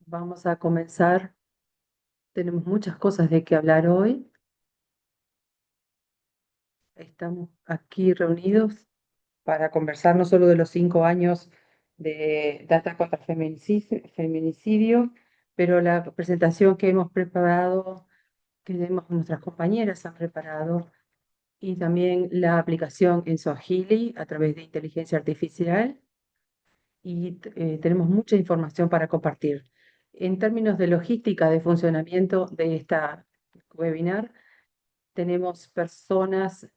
Vamos a comenzar. Tenemos muchas cosas de que hablar hoy. Estamos aquí reunidos para conversar no solo de los 5 años de Data contra Feminicidio, pero la presentación que hemos preparado, nuestras compañeras han preparado, y también la aplicación en Swahili a través de inteligencia artificial. Y tenemos mucha información para compartir. En términos de logística de funcionamiento de esta webinar, tenemos personas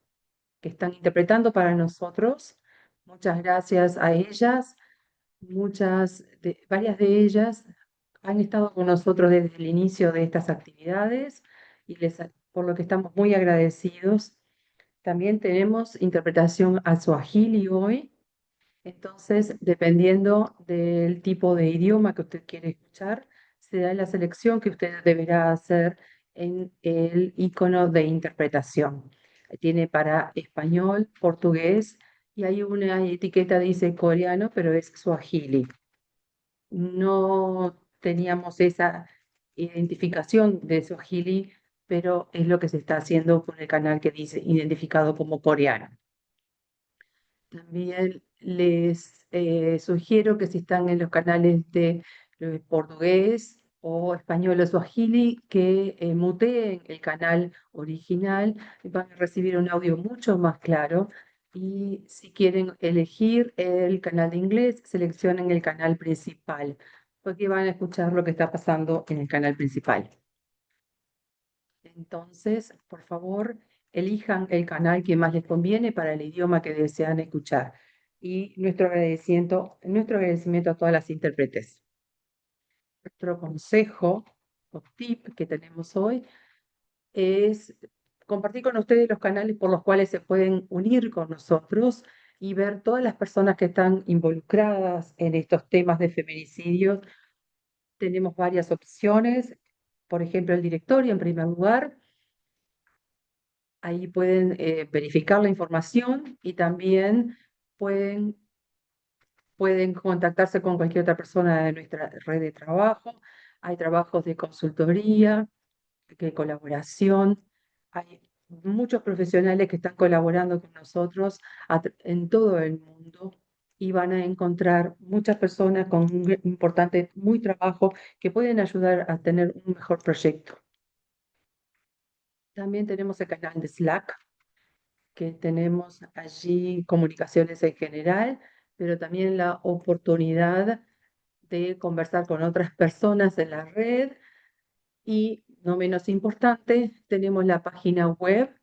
que están interpretando para nosotros. Muchas gracias a ellas. Varias de ellas han estado con nosotros desde el inicio de estas actividades y por lo que estamos muy agradecidos. También tenemos interpretación a Swahili hoy. Entonces, dependiendo del tipo de idioma que usted quiere escuchar, será la selección que usted deberá hacer en el icono de interpretación. Tiene para español, portugués, y hay una etiqueta dice coreano, pero es Swahili. No teníamos esa identificación de Swahili, pero es lo que se está haciendo con el canal que dice identificado como coreano. También les sugiero que si están en los canales de portugués o español o swahili, que muteen el canal original, van a recibir un audio mucho más claro. Y si quieren elegir el canal de inglés, seleccionen el canal principal, porque van a escuchar lo que está pasando en el canal principal. Entonces, por favor, elijan el canal que más les conviene para el idioma que desean escuchar. Y nuestro agradecimiento a todas las intérpretes. Nuestro consejo o tip que tenemos hoy es compartir con ustedes los canales por los cuales se pueden unir con nosotros y ver todas las personas que están involucradas en estos temas de feminicidios. Tenemos varias opciones. Por ejemplo, el directorio en primer lugar. Ahí pueden verificar la información y también pueden, pueden contactarse con cualquier otra persona de nuestra red de trabajo. Hay trabajos de consultoría, de colaboración. Hay muchos profesionales que están colaborando con nosotros en todo el mundo, y van a encontrar muchas personas con un importante muy trabajo que pueden ayudar a tener un mejor proyecto. También tenemos el canal de Slack, que tenemos allí comunicaciones en general, pero también la oportunidad de conversar con otras personas en la red. Y no menos importante, tenemos la página web,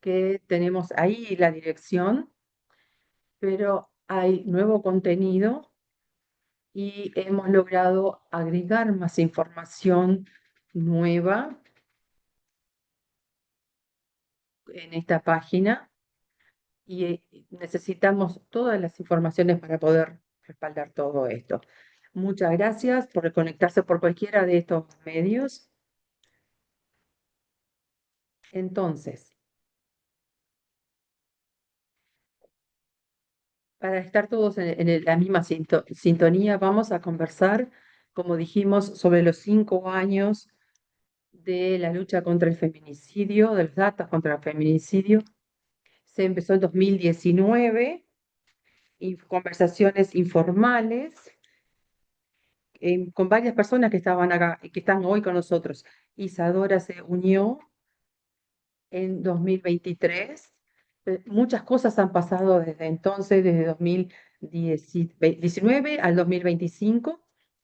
que tenemos ahí la dirección, pero hay nuevo contenido y hemos logrado agregar más información nueva en esta página, y necesitamos todas las informaciones para poder respaldar todo esto. Muchas gracias por conectarse por cualquiera de estos medios. Entonces, para estar todos en la misma sintonía, vamos a conversar, como dijimos, sobre los 5 años de la lucha contra el feminicidio, de los datos contra el feminicidio. Se empezó en 2019, y conversaciones informales con varias personas que estaban acá y que están hoy con nosotros. Isadora se unió en 2023. Muchas cosas han pasado desde entonces, desde 2019 al 2025,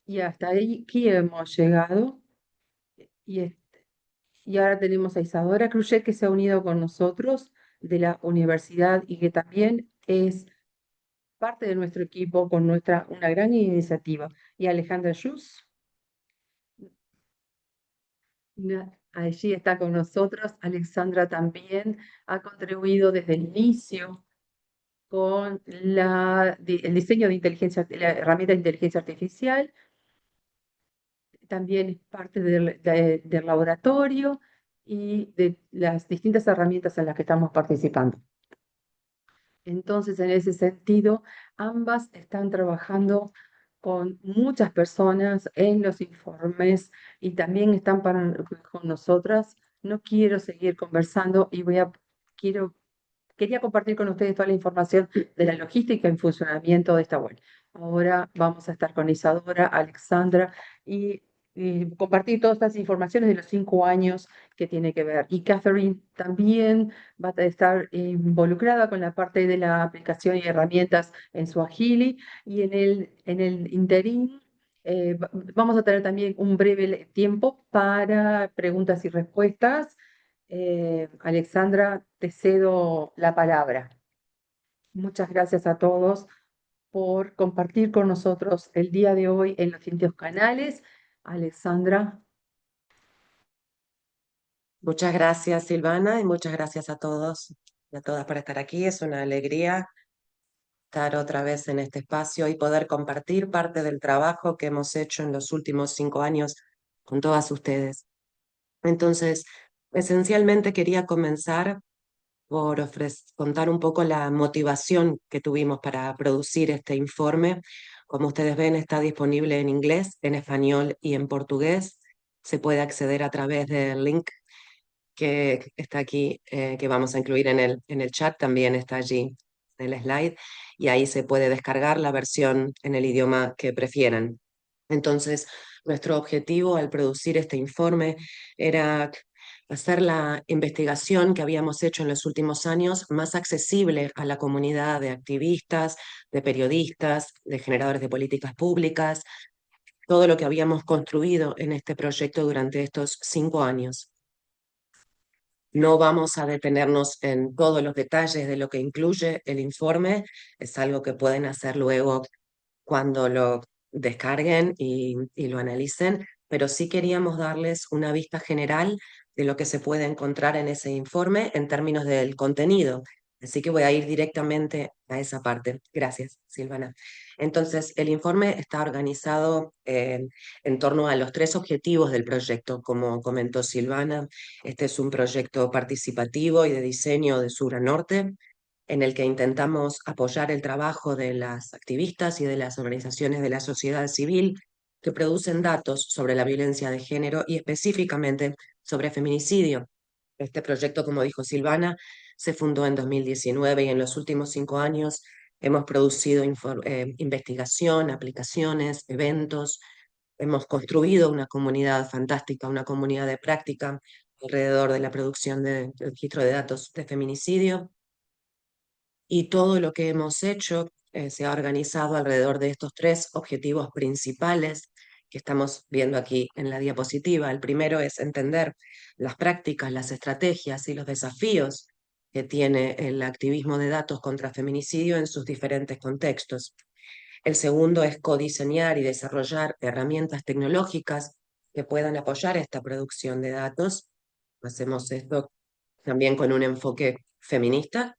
y hasta aquí hemos llegado. Y, y ahora tenemos a Isadora Cruyet, que se ha unido con nosotros de la universidad y que también es parte de nuestro equipo con una gran iniciativa. Y Alejandra Schutz, allí está con nosotros. Alexandra también ha contribuido desde el inicio con el diseño de la herramienta de inteligencia artificial. También es parte del laboratorio y de las distintas herramientas en las que estamos participando. Entonces, en ese sentido, ambas están trabajando con muchas personas en los informes y también están con nosotras. No quiero seguir conversando y quería compartir con ustedes toda la información de la logística y funcionamiento de esta web. Ahora vamos a estar con Isadora, Alexandra y compartir todas estas informaciones de los 5 años que tiene que ver. Y Catherine también va a estar involucrada con la parte de la aplicación y herramientas en Swahili y en el interín. Vamos a tener también un breve tiempo para preguntas y respuestas. Alexandra, te cedo la palabra. Muchas gracias a todos por compartir con nosotros el día de hoy en los distintos canales. Alexandra, Muchas gracias, Silvana, y muchas gracias a todos y a todas por estar aquí. Es una alegría estar otra vez en este espacio y poder compartir parte del trabajo que hemos hecho en los últimos 5 años con todas ustedes. Entonces, esencialmente quería comenzar por contar un poco la motivación que tuvimos para producir este informe. Como ustedes ven, está disponible en inglés, en español y en portugués. Se puede acceder a través del link que está aquí, que vamos a incluir en el chat, también está allí en el slide, y ahí se puede descargar la versión en el idioma que prefieran. Entonces, nuestro objetivo al producir este informe era hacer la investigación que habíamos hecho en los últimos años más accesible a la comunidad de activistas, de periodistas, de generadores de políticas públicas, todo lo que habíamos construido en este proyecto durante estos 5 años. No vamos a detenernos en todos los detalles de lo que incluye el informe, es algo que pueden hacer luego cuando lo descarguen y lo analicen, pero sí queríamos darles una vista general de lo que se puede encontrar en ese informe en términos del contenido. Así que voy a ir directamente a esa parte. Gracias, Silvana. Entonces, el informe está organizado en torno a los 3 objetivos del proyecto. Como comentó Silvana, este es un proyecto participativo y de diseño de sur a norte, en el que intentamos apoyar el trabajo de las activistas y de las organizaciones de la sociedad civil que producen datos sobre la violencia de género y específicamente sobre feminicidio. Este proyecto, como dijo Silvana, se fundó en 2019 y en los últimos 5 años hemos producido investigación, aplicaciones, eventos. Hemos construido una comunidad fantástica, una comunidad de práctica alrededor de la producción del registro de datos de feminicidio, y todo lo que hemos hecho se ha organizado alrededor de estos 3 objetivos principales que estamos viendo aquí en la diapositiva. El primero es entender las prácticas, las estrategias y los desafíos que tiene el activismo de datos contra feminicidio en sus diferentes contextos. El segundo es codiseñar y desarrollar herramientas tecnológicas que puedan apoyar esta producción de datos. Hacemos esto también con un enfoque feminista.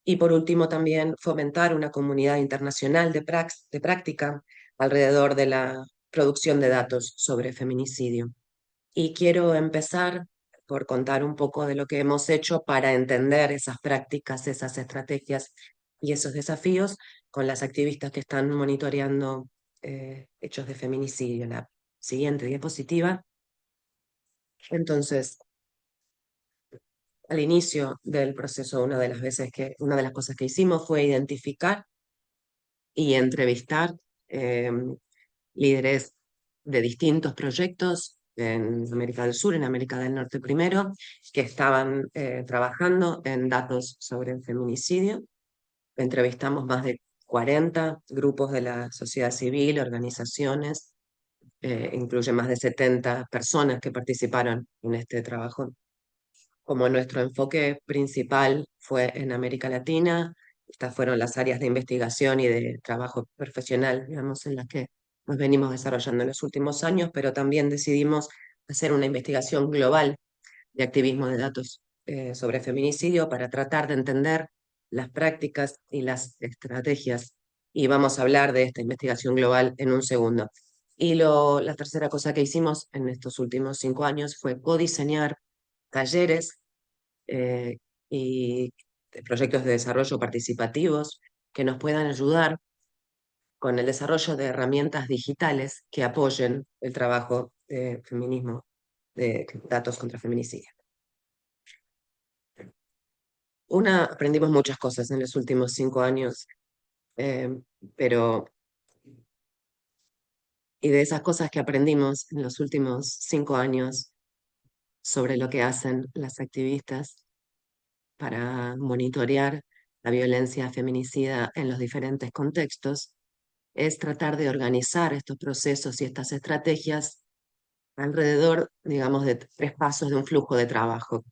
Y por último, también fomentar una comunidad internacional de práctica alrededor de la producción de datos sobre feminicidio. Y quiero empezar por contar un poco de lo que hemos hecho para entender esas prácticas, esas estrategias y esos desafíos con las activistas que están monitoreando hechos de feminicidio. La siguiente diapositiva. Entonces, al inicio del proceso, una de las cosas que hicimos fue identificar y entrevistar eh, líderes de distintos proyectos en América del Sur, en América del Norte primero, que estaban trabajando en datos sobre el feminicidio. Entrevistamos más de 40 grupos de la sociedad civil, organizaciones, incluye más de 70 personas que participaron en este trabajo. Como nuestro enfoque principal fue en América Latina, estas fueron las áreas de investigación y de trabajo profesional, digamos, en las que nos venimos desarrollando en los últimos años, pero también decidimos hacer una investigación global de activismo de datos sobre feminicidio para tratar de entender las prácticas y las estrategias. Y vamos a hablar de esta investigación global en un segundo. Y la tercera cosa que hicimos en estos últimos 5 años fue codiseñar talleres eh, y proyectos de desarrollo participativos que nos puedan ayudar con el desarrollo de herramientas digitales que apoyen el trabajo de feminismo, de datos contra feminicidio. Aprendimos muchas cosas en los últimos 5 años, eh, pero y de esas cosas que aprendimos en los últimos 5 años sobre lo que hacen las activistas para monitorear la violencia feminicida en los diferentes contextos, es tratar de organizar estos procesos y estas estrategias alrededor, digamos, de 3 pasos de un flujo de trabajo.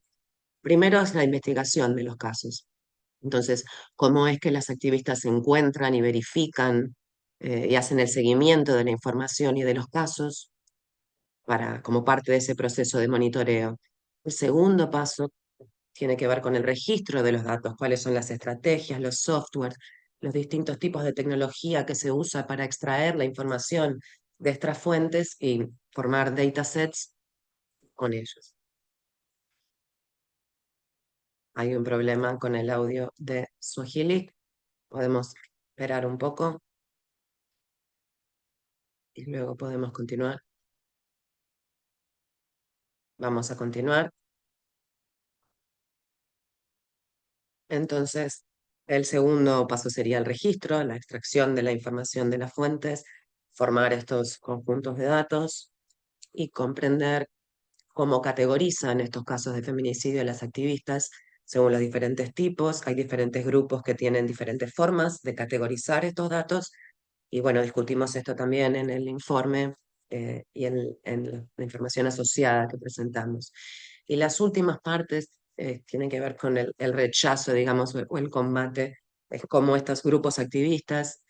Primero es la investigación de los casos. Entonces, ¿cómo es que las activistas se encuentran y verifican y hacen el seguimiento de la información y de los casos como parte de ese proceso de monitoreo? El segundo paso tiene que ver con el registro de los datos, cuáles son las estrategias, los softwares, los distintos tipos de tecnología que se usa para extraer la información de estas fuentes y formar datasets con ellos. Hay un problema con el audio de Swahili. Podemos esperar un poco y luego podemos continuar. Vamos a continuar. Entonces, el segundo paso sería el registro, la extracción de la información de las fuentes, formar estos conjuntos de datos y comprender cómo categorizan estos casos de feminicidio las activistas según los diferentes tipos. Hay diferentes grupos que tienen diferentes formas de categorizar estos datos y bueno, discutimos esto también en el informe y en la información asociada que presentamos. Y las últimas partes tienen que ver con el rechazo, digamos, o el combate, es cómo estos grupos activistas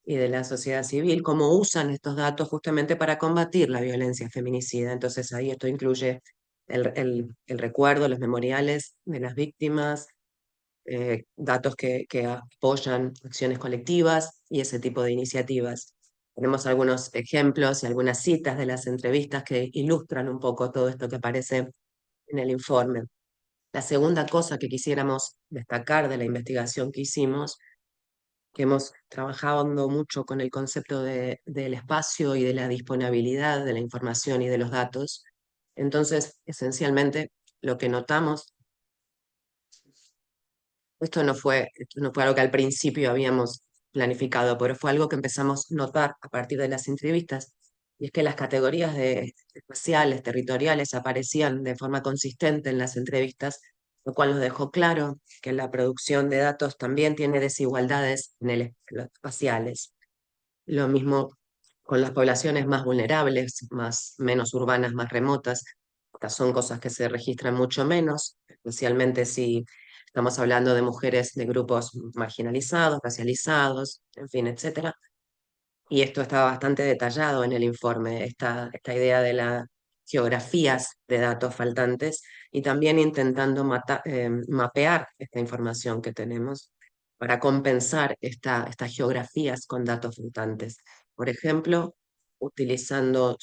y de la sociedad civil, cómo usan estos datos justamente para combatir la violencia feminicida. Entonces ahí esto incluye el recuerdo, los memoriales de las víctimas, datos que apoyan acciones colectivas y ese tipo de iniciativas. Tenemos algunos ejemplos y algunas citas de las entrevistas que ilustran un poco todo esto que aparece en el informe. La segunda cosa que quisiéramos destacar de la investigación que hicimos, que hemos trabajado mucho con el concepto del espacio y de la disponibilidad de la información y de los datos. Entonces, esencialmente, lo que notamos, esto no fue algo que al principio habíamos planificado, pero fue algo que empezamos a notar a partir de las entrevistas, y es que las categorías espaciales, territoriales, aparecían de forma consistente en las entrevistas, lo cual nos dejó claro que la producción de datos también tiene desigualdades en los espaciales. Lo mismo con las poblaciones más vulnerables, menos urbanas, más remotas. Estas son cosas que se registran mucho menos, especialmente si estamos hablando de mujeres de grupos marginalizados, racializados, en fin, etcétera. Y esto está bastante detallado en el informe, esta idea de las geografías de datos faltantes y también intentando mapear esta información que tenemos para compensar estas geografías con datos faltantes. Por ejemplo, utilizando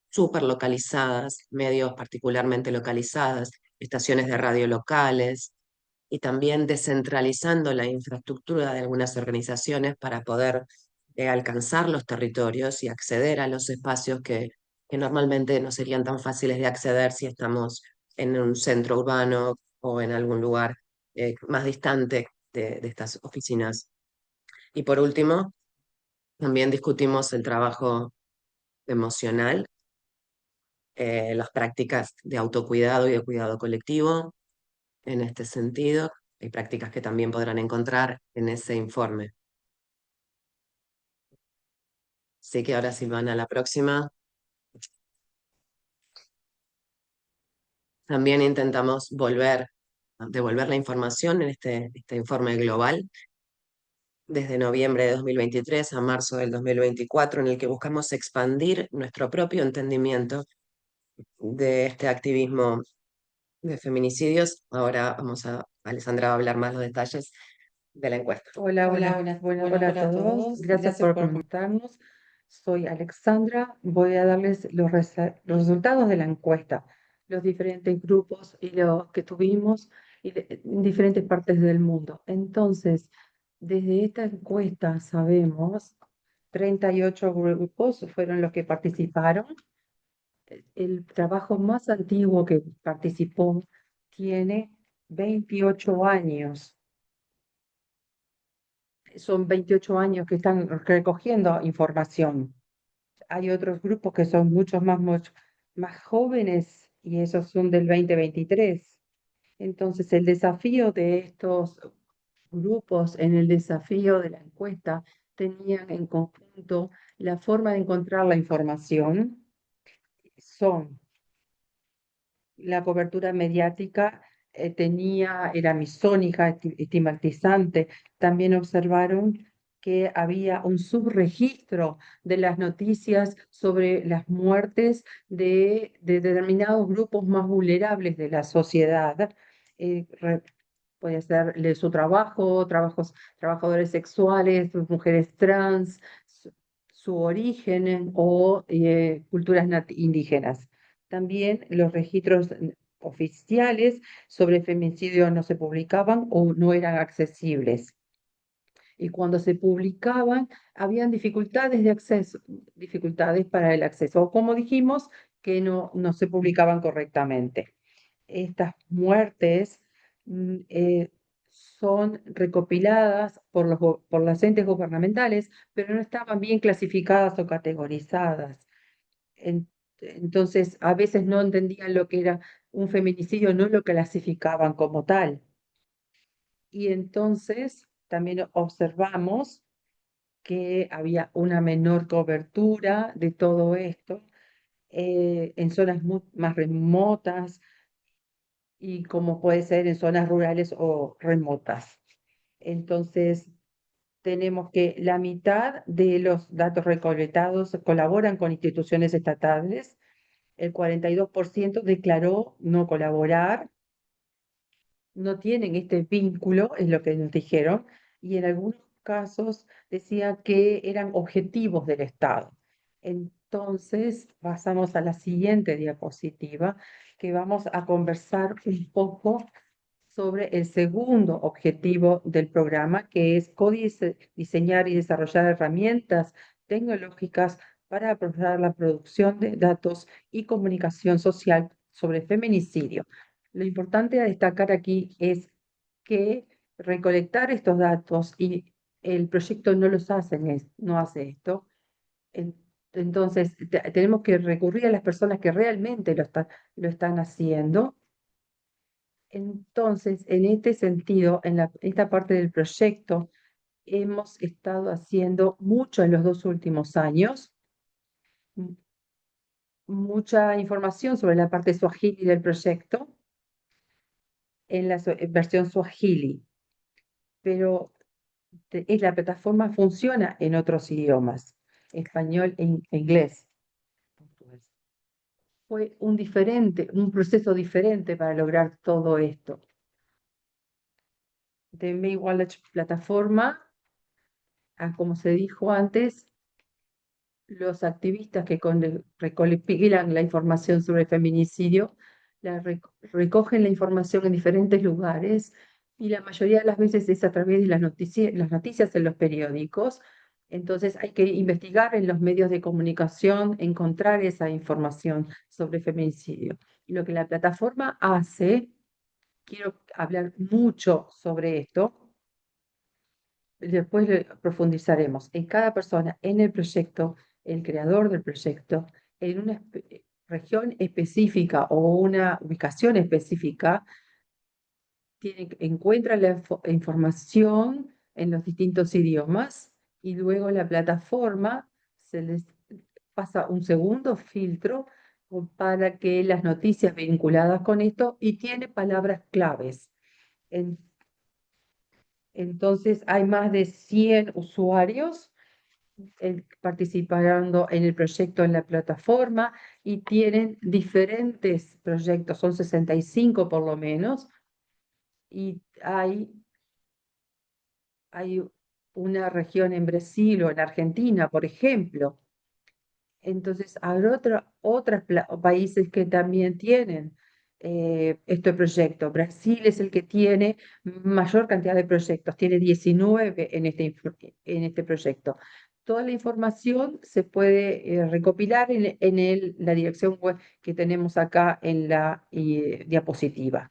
súper localizadas, medios particularmente localizadas, estaciones de radio locales, y también descentralizando la infraestructura de algunas organizaciones para poder alcanzar los territorios y acceder a los espacios que normalmente no serían tan fáciles de acceder si estamos en un centro urbano o en algún lugar más distante de estas oficinas. Y por último, también discutimos el trabajo emocional, las prácticas de autocuidado y de cuidado colectivo. En este sentido, hay prácticas que también podrán encontrar en ese informe. Así que ahora sí van a la próxima. También intentamos devolver la información en este informe global desde noviembre de 2023 a marzo del 2024, en el que buscamos expandir nuestro propio entendimiento de este activismo de feminicidios. Ahora Alessandra va a hablar más los detalles de la encuesta. Hola, hola a Hola a todos. todos. Gracias por comentarnos. Soy Alexandra. Voy a darles los resultados de la encuesta, los diferentes grupos y lo que tuvimos en diferentes partes del mundo. Entonces, desde esta encuesta sabemos 38 grupos fueron los que participaron. El trabajo más antiguo que participó tiene 28 años. Son 28 años que están recogiendo información. Hay otros grupos que son mucho más jóvenes y esos son del 2023. Entonces, el desafío de estos grupos en el desafío de la encuesta tenían en conjunto la forma de encontrar la información, son la cobertura mediática era misógina, estigmatizante. También observaron que había un subregistro de las noticias sobre las muertes de determinados grupos más vulnerables de la sociedad. Eh, re- Puede ser de su trabajo, trabajadores sexuales, mujeres trans, su origen o culturas indígenas. También los registros oficiales sobre feminicidio no se publicaban o no eran accesibles. Y cuando se publicaban, habían dificultades de acceso, dificultades para el acceso, o como dijimos, que no se publicaban correctamente. Estas muertes son recopiladas por las entes gubernamentales, pero no estaban bien clasificadas o categorizadas. En- entonces, a veces no entendían lo que era un feminicidio, no lo clasificaban como tal. Y entonces también observamos que había una menor cobertura de todo esto en zonas más remotas y como puede ser en zonas rurales o remotas. Entonces, tenemos que la mitad de los datos recolectados colaboran con instituciones estatales, el 42% declaró no colaborar, no tienen este vínculo, es lo que nos dijeron, y en algunos casos decía que eran objetivos del Estado. Entonces, pasamos a la siguiente diapositiva, que vamos a conversar un poco sobre el segundo objetivo del programa, que es diseñar y desarrollar herramientas tecnológicas para apoyar la producción de datos y comunicación social sobre feminicidio. Lo importante a destacar aquí es que recolectar estos datos y el proyecto no los hace, no hace esto. Entonces, tenemos que recurrir a las personas que realmente lo están haciendo. Entonces, en este sentido, esta parte del proyecto, hemos estado haciendo mucho en los 2 últimos años, m- mucha información sobre la parte Swahili del proyecto en la versión Swahili, pero la plataforma funciona en otros idiomas, español e inglés. Portugués. Fue un proceso diferente para lograr todo esto. De May Wallet plataforma, como se dijo antes, los activistas que recopilan la información sobre feminicidio recogen la información en diferentes lugares y la mayoría de las veces es a través de las noticias en los periódicos. Entonces hay que investigar en los medios de comunicación, encontrar esa información sobre feminicidio. Y lo que la plataforma hace, quiero hablar mucho sobre esto, después profundizaremos en cada persona, en el proyecto, el creador del proyecto, en una región específica o una ubicación específica, encuentra la información en los distintos idiomas y luego la plataforma se les pasa un segundo filtro para que las noticias vinculadas con esto y tiene palabras claves. En Entonces, hay más de 100 usuarios participando en el proyecto en la plataforma y tienen diferentes proyectos, son 65 por lo menos, y hay una región en Brasil o en Argentina, por ejemplo. Entonces, habrá otros países que también tienen este proyecto. Brasil es el que tiene mayor cantidad de proyectos, tiene 19 en este proyecto. Toda la información se puede recopilar en la dirección web que tenemos acá en la diapositiva.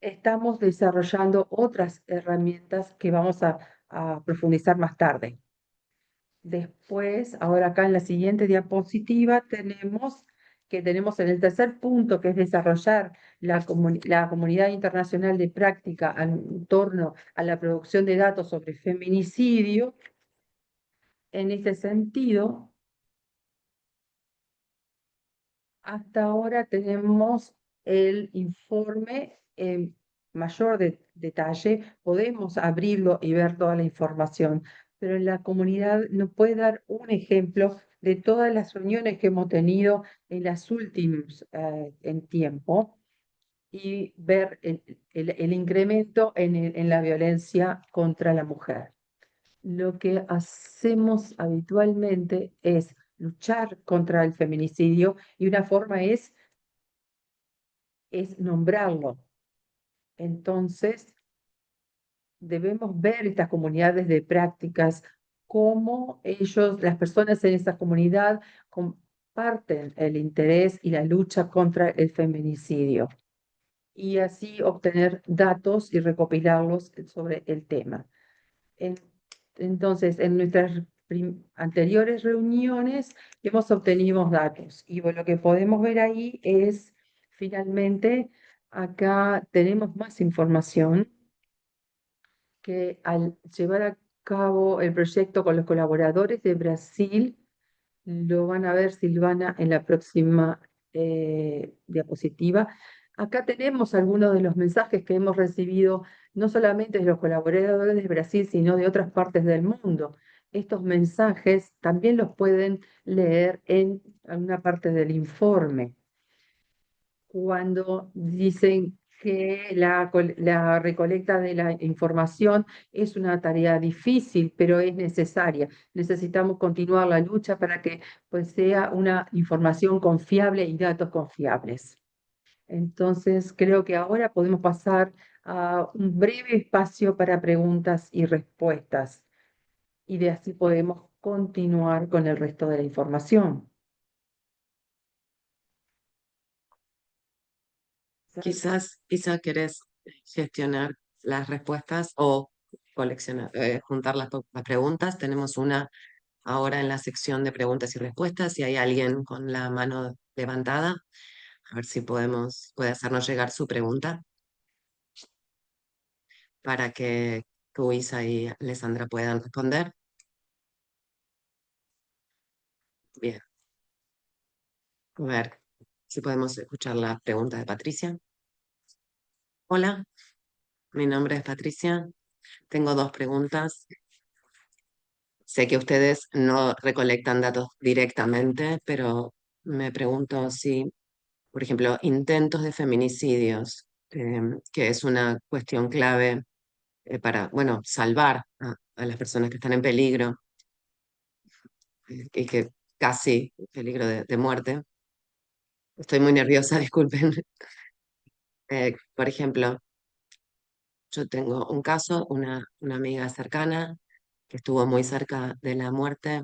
Estamos desarrollando otras herramientas que vamos a profundizar más tarde. Después, ahora acá en la siguiente diapositiva tenemos en el tercer punto, que es desarrollar la comunidad internacional de práctica en torno a la producción de datos sobre feminicidio. En este sentido, hasta ahora tenemos el informe en mayor detalle, podemos abrirlo y ver toda la información, pero la comunidad nos puede dar un ejemplo de todas las reuniones que hemos tenido en las últimas en tiempo y ver el incremento en la violencia contra la mujer. Lo que hacemos habitualmente es luchar contra el feminicidio y una forma es nombrarlo. Entonces, debemos ver estas comunidades de prácticas, cómo las personas en esa comunidad comparten el interés y la lucha contra el feminicidio y así obtener datos y recopilarlos sobre el tema. En- Entonces, en nuestras anteriores reuniones hemos obtenido datos y lo que podemos ver ahí es, finalmente, acá tenemos más información que al llevar a cabo el proyecto con los colaboradores de Brasil, lo van a ver, Silvana, en la próxima diapositiva. Acá tenemos algunos de los mensajes que hemos recibido, no solamente de los colaboradores de Brasil, sino de otras partes del mundo. Estos mensajes también los pueden leer en alguna parte del informe cuando dicen que la recolecta de la información es una tarea difícil, pero es necesaria. Necesitamos continuar la lucha para que pues, sea una información confiable y datos confiables. Entonces, creo que ahora podemos pasar a un breve espacio para preguntas y respuestas, y de así podemos continuar con el resto de la información. Quizás querés gestionar las respuestas o coleccionar, juntar las preguntas. Tenemos una ahora en la sección de preguntas y respuestas. Si hay alguien con la mano levantada, a ver si puede hacernos llegar su pregunta para que Luisa y Alessandra puedan responder. Bien, a ver si podemos escuchar la pregunta de Patricia. Hola, mi nombre es Patricia. Tengo dos preguntas. Sé que ustedes no recolectan datos directamente, pero me pregunto si, por ejemplo, intentos de feminicidios, que es una cuestión clave para, bueno, salvar a las personas que están en peligro y que casi peligro de muerte. Estoy muy nerviosa, disculpen. Por ejemplo, yo tengo un caso, una amiga cercana que estuvo muy cerca de la muerte.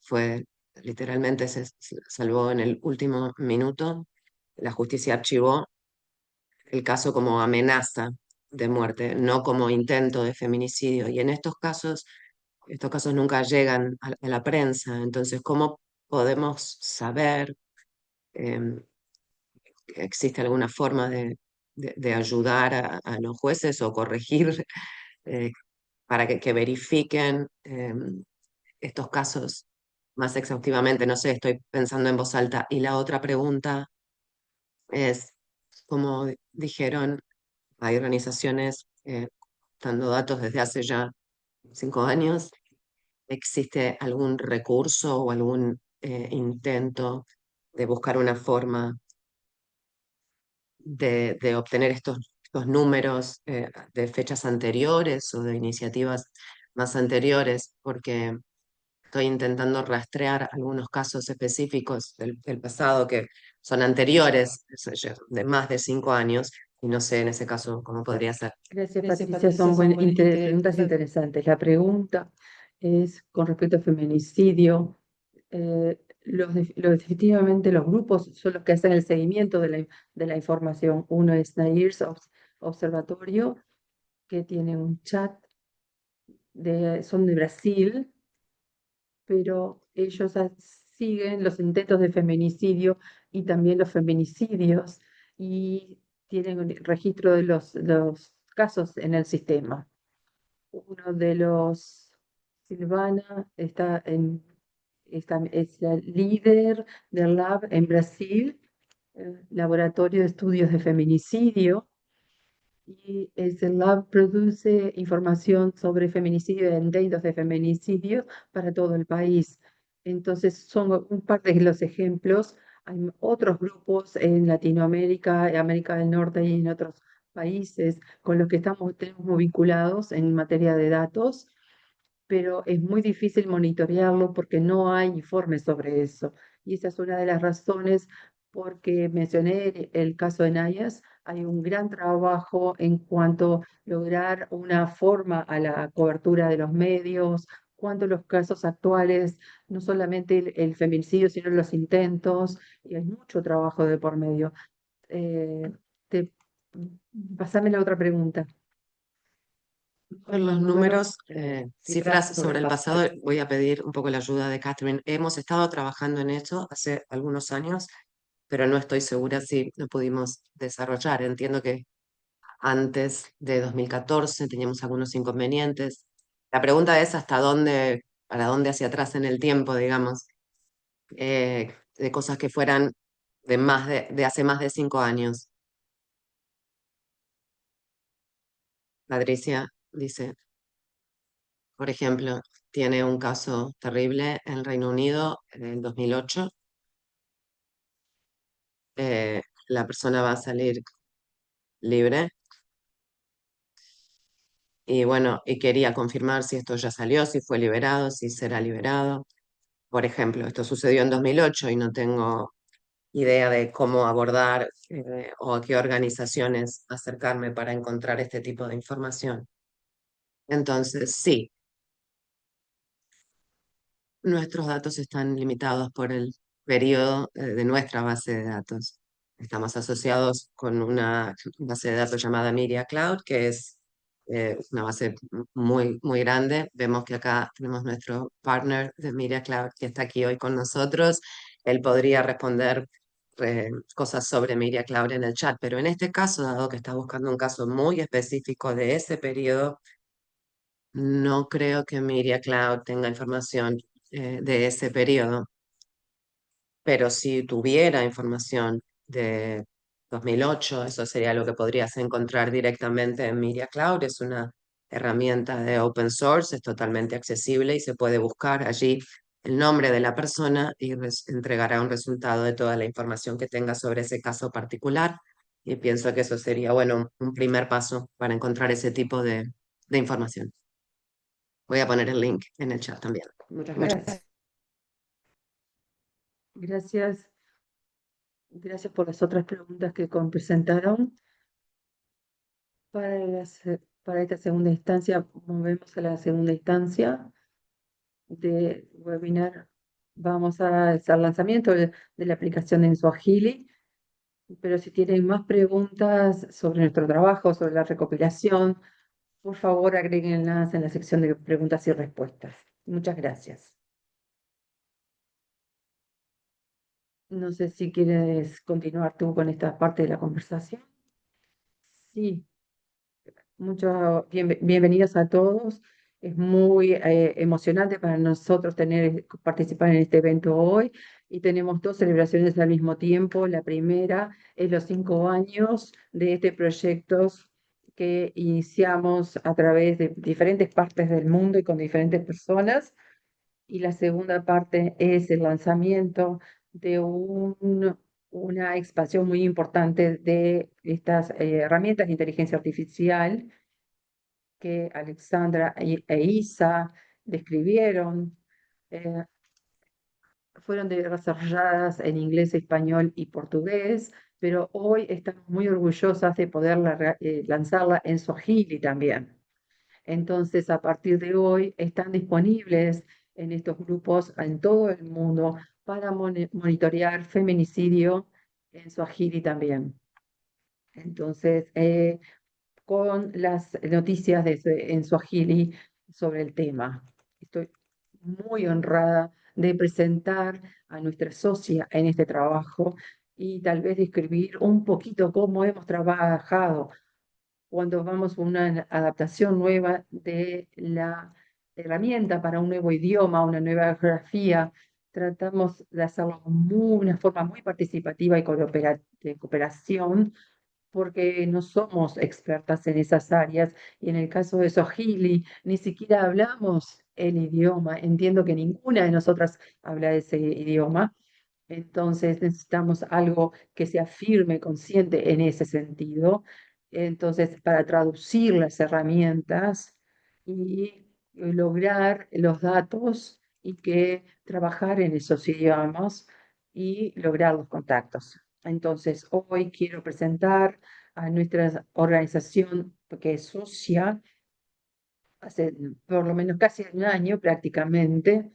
Fue literalmente se salvó en el último minuto. La justicia archivó el caso como amenaza de muerte, no como intento de feminicidio. Y en estos casos nunca llegan a la prensa. Entonces, ¿cómo podemos saber que existe alguna forma de ayudar a los jueces o corregir eh, para que verifiquen estos casos más exhaustivamente? No sé, estoy pensando en voz alta. Y la otra pregunta es, como dijeron, hay organizaciones dando datos desde hace ya 5 años. ¿Existe algún recurso o algún intento de buscar una forma de obtener estos números de fechas anteriores o de iniciativas más anteriores? Porque estoy intentando rastrear algunos casos específicos del pasado que son anteriores, de más de 5 años, y no sé en ese caso cómo podría ser. Gracias, Patricia. Son preguntas interesantes. La pregunta es con respecto al feminicidio. Definitivamente los grupos son los que hacen el seguimiento de la información. Uno es NAIRS Observatorio, que tiene un chat, son de Brasil, pero ellos siguen los intentos de feminicidio y también los feminicidios y tienen un registro de los casos en el sistema. Uno de los, Silvana, es la líder del lab en Brasil, Laboratorio de Estudios de Feminicidio, y ese lab produce información sobre feminicidio y intentos de feminicidio para todo el país. Entonces, son un par de los ejemplos. Hay otros grupos en Latinoamérica, América del Norte y en otros países con los que tenemos muy vinculados en materia de datos, pero es muy difícil monitorearlo porque no hay informes sobre eso. Y esa es una de las razones porque mencioné el caso de Nayas. Hay un gran trabajo en cuanto a lograr una forma a la cobertura de los medios, cuanto a los casos actuales, no solamente el feminicidio, sino los intentos, y hay mucho trabajo de por medio. Eh, te, Pasame la otra pregunta. Con los números, cifras sobre el pasado, voy a pedir un poco la ayuda de Catherine. Hemos estado trabajando en esto hace algunos años, pero no estoy segura si lo pudimos desarrollar. Entiendo que antes de 2014 teníamos algunos inconvenientes. La pregunta es hasta dónde, para dónde hacia atrás en el tiempo, digamos, de cosas que fueran de hace más de 5 años. Patricia dice, por ejemplo, tiene un caso terrible en el Reino Unido en el 2008. La persona va a salir libre y bueno, y quería confirmar si esto ya salió, si fue liberado, si será liberado. Por ejemplo, esto sucedió en 2008 y no tengo idea de cómo abordar o a qué organizaciones acercarme para encontrar este tipo de información. Entonces, sí, nuestros datos están limitados por el periodo de nuestra base de datos. Estamos asociados con una base de datos llamada Media Cloud, que es una base muy, muy grande. Vemos que acá tenemos nuestro partner de Media Cloud que está aquí hoy con nosotros. Él podría responder cosas sobre Media Cloud en el chat, pero en este caso, dado que está buscando un caso muy específico de ese periodo, no creo que Media Cloud tenga información de ese periodo, pero si tuviera información de 2008, eso sería lo que podrías encontrar directamente en Media Cloud. Es una herramienta de open source, es totalmente accesible y se puede buscar allí el nombre de la persona y entregará un resultado de toda la información que tenga sobre ese caso particular. Y pienso que eso sería, bueno, un primer paso para encontrar ese tipo de información. Voy a poner el link en el chat también. Muchas Muchas gracias. Gracias. Gracias por las otras preguntas que presentaron. Para esta segunda instancia, movemos a la segunda instancia de webinar. Vamos a hacer lanzamiento de la aplicación en Swahili, pero si tienen más preguntas sobre nuestro trabajo, sobre la recopilación, por favor agréguenlas en la sección de preguntas y respuestas. Muchas gracias. No sé si quieres continuar tú con esta parte de la conversación. Sí. Bienvenidos a todos. Es muy emocionante para nosotros participar en este evento hoy y tenemos dos celebraciones al mismo tiempo. La primera es los 5 años de este proyecto que iniciamos a través de diferentes partes del mundo y con diferentes personas. Y la segunda parte es el lanzamiento de una expansión muy importante de estas herramientas de inteligencia artificial que Alexandra e Isa describieron. eh, Fueron desarrolladas en inglés, español y portugués, pero hoy estamos muy orgullosas de poder lanzarla en Swahili también. Entonces, a partir de hoy están disponibles en estos grupos en todo el mundo para monitorear feminicidio en Swahili también. Entonces, con las noticias en Swahili sobre el tema. Estoy muy honrada de presentar a nuestra socia en este trabajo y tal vez describir un poquito cómo hemos trabajado cuando vamos a una adaptación nueva de la herramienta para un nuevo idioma, una nueva geografía. Tratamos de hacerlo de una forma muy participativa y de cooperación porque no somos expertas en esas áreas y en el caso de Swahili ni siquiera hablamos el idioma. Entiendo que ninguna de nosotras habla ese idioma, entonces necesitamos algo que sea firme, consciente en ese sentido. Entonces, para traducir las herramientas y lograr los datos y que trabajar en esos idiomas y lograr los contactos. Entonces, hoy quiero presentar a nuestra organización que es socia hace por lo menos casi un año prácticamente,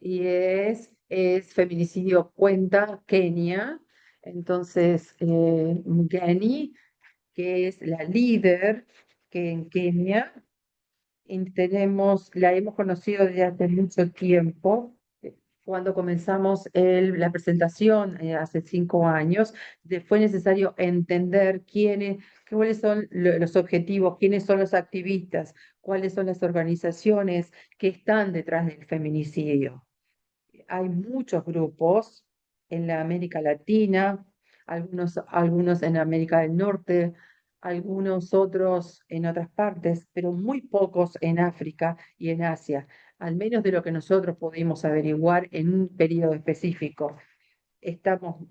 y es Feminicidio Cuenta Kenia. Entonces, Mugeni, que es la líder que en Kenia la hemos conocido desde hace mucho tiempo. Cuando comenzamos la presentación hace 5 años, fue necesario entender cuáles son los objetivos, quiénes son los activistas, cuáles son las organizaciones que están detrás del feminicidio. Hay muchos grupos en la América Latina, algunos en América del Norte, algunos otros en otras partes, pero muy pocos en África y en Asia, al menos de lo que nosotros pudimos averiguar en un periodo específico. Estamos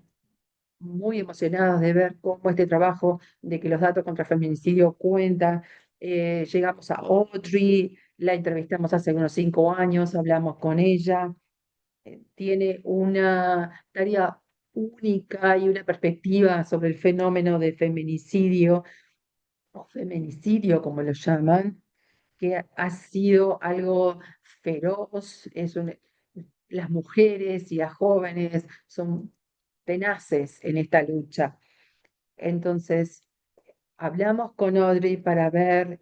muy emocionados de ver cómo este trabajo de que los datos contra feminicidio cuentan. Llegamos a Audrey, la entrevistamos hace unos 5 años, hablamos con ella, tiene una tarea única y una perspectiva sobre el fenómeno de feminicidio o feminicidio, como lo llaman, que ha sido algo feroz. Las mujeres y las jóvenes son tenaces en esta lucha. Entonces, hablamos con Audrey para ver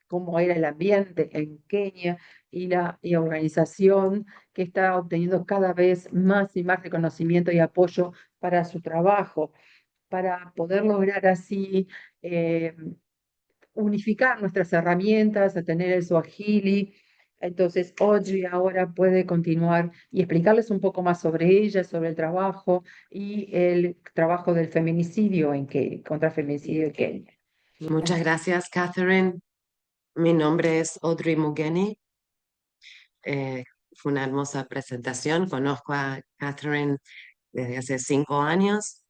cómo era el ambiente en Kenia y la organización que está obteniendo cada vez más y más reconocimiento y apoyo para su trabajo, para poder lograr así eh, unificar nuestras herramientas, a tener el Swahili. Entonces, Audrey ahora puede continuar y explicarles un poco más sobre ella, sobre el trabajo y el trabajo del feminicidio contra el feminicidio en Kenia. Muchas gracias, Catherine. Mi nombre es Audrey Mugeni. Fue una hermosa presentación. Conozco a Catherine desde hace 5 años.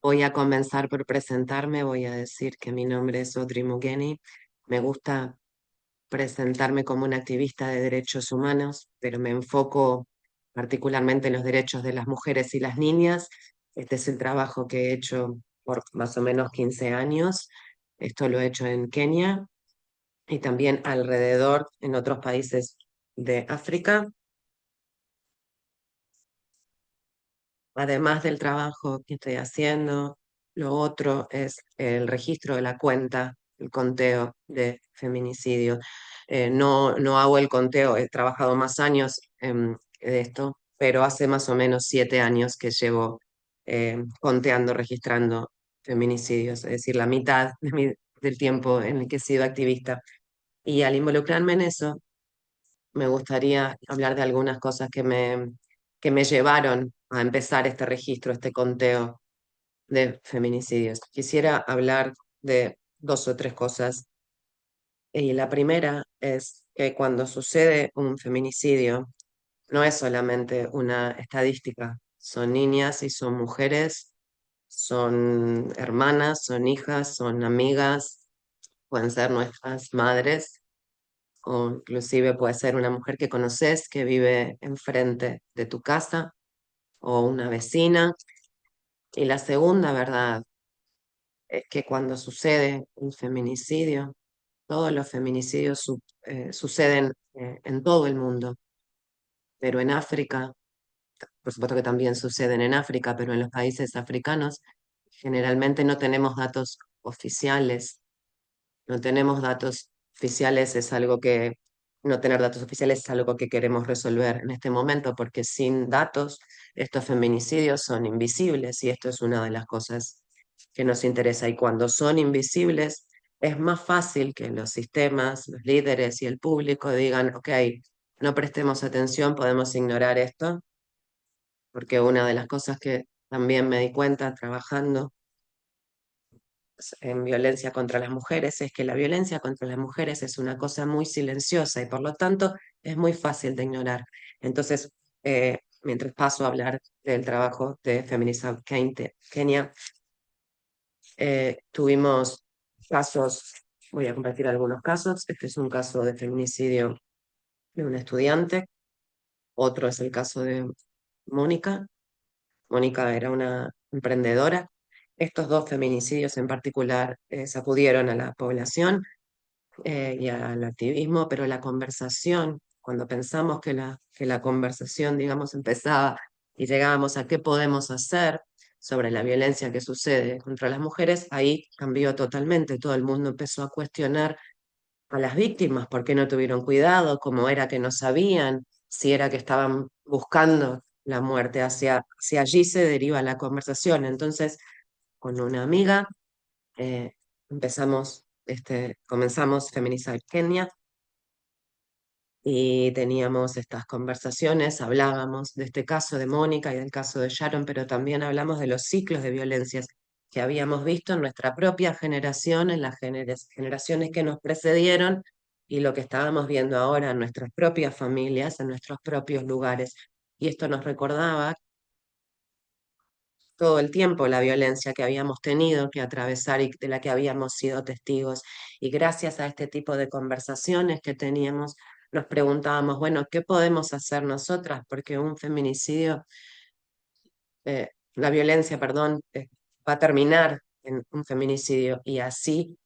Voy a comenzar por presentarme. Voy a decir que mi nombre es Audrey Mugeni. Me gusta presentarme como una activista de derechos humanos, pero me enfoco particularmente en los derechos de las mujeres y las niñas. Este es el trabajo que he hecho por más o menos 15 años. Esto lo he hecho en Kenia y también alrededor en otros países de África. Además del trabajo que estoy haciendo, lo otro es el registro de la cuenta, el conteo de feminicidio. No hago el conteo, he trabajado más años de esto, pero hace más o menos 7 años que llevo conteando, registrando feminicidios, es decir, la mitad del tiempo en el que he sido activista. Y al involucrarme en eso, me gustaría hablar de algunas cosas que me llevaron a empezar este registro, este conteo de feminicidios. Quisiera hablar de 2 o 3 cosas. Y la primera es que cuando sucede un feminicidio, no es solamente una estadística, son niñas y son mujeres, son hermanas, son hijas, son amigas, pueden ser nuestras madres o inclusive puede ser una mujer que conoces que vive enfrente de tu casa o una vecina. Y la segunda verdad es que cuando sucede un feminicidio, todos los feminicidios suceden en todo el mundo, pero en África, por supuesto que también suceden en África, pero en los países africanos generalmente no tenemos datos oficiales. No tenemos datos oficiales, es algo que, no tener datos oficiales es algo que queremos resolver en este momento, porque sin datos estos feminicidios son invisibles y esto es una de las cosas que nos interesa. Y cuando son invisibles, es más fácil que los sistemas, los líderes y el público digan, ok, no prestemos atención, podemos ignorar esto, porque una de las cosas que también me di cuenta trabajando en violencia contra las mujeres es que la violencia contra las mujeres es una cosa muy silenciosa y por lo tanto es muy fácil de ignorar. Entonces, mientras paso a hablar del trabajo de Feminism Kenia, tuvimos casos, voy a compartir algunos casos. Este es un caso de feminicidio de una estudiante, otro es el caso de Mónica. Mónica era una emprendedora. Estos dos feminicidios en particular sacudieron a la población y al activismo, pero la conversación, cuando pensamos que la conversación, digamos, empezaba y llegábamos a qué podemos hacer sobre la violencia que sucede contra las mujeres, ahí cambió totalmente. Todo el mundo empezó a cuestionar a las víctimas, por qué no tuvieron cuidado, cómo era que no sabían, si era que estaban buscando la muerte. Hacia allí se deriva la conversación. Entonces, con una amiga eh, comenzamos Feminizar Kenia y teníamos estas conversaciones, hablábamos de este caso de Mónica y del caso de Sharon, pero también hablamos de los ciclos de violencias que habíamos visto en nuestra propia generación, en las generaciones que nos precedieron y lo que estábamos viendo ahora en nuestras propias familias, en nuestros propios lugares. Y esto nos recordaba todo el tiempo la violencia que habíamos tenido que atravesar y de la que habíamos sido testigos. Y gracias a este tipo de conversaciones que teníamos, nos preguntábamos, bueno, ¿qué podemos hacer nosotras? Porque un feminicidio, la violencia, perdón, va a terminar en un feminicidio y así.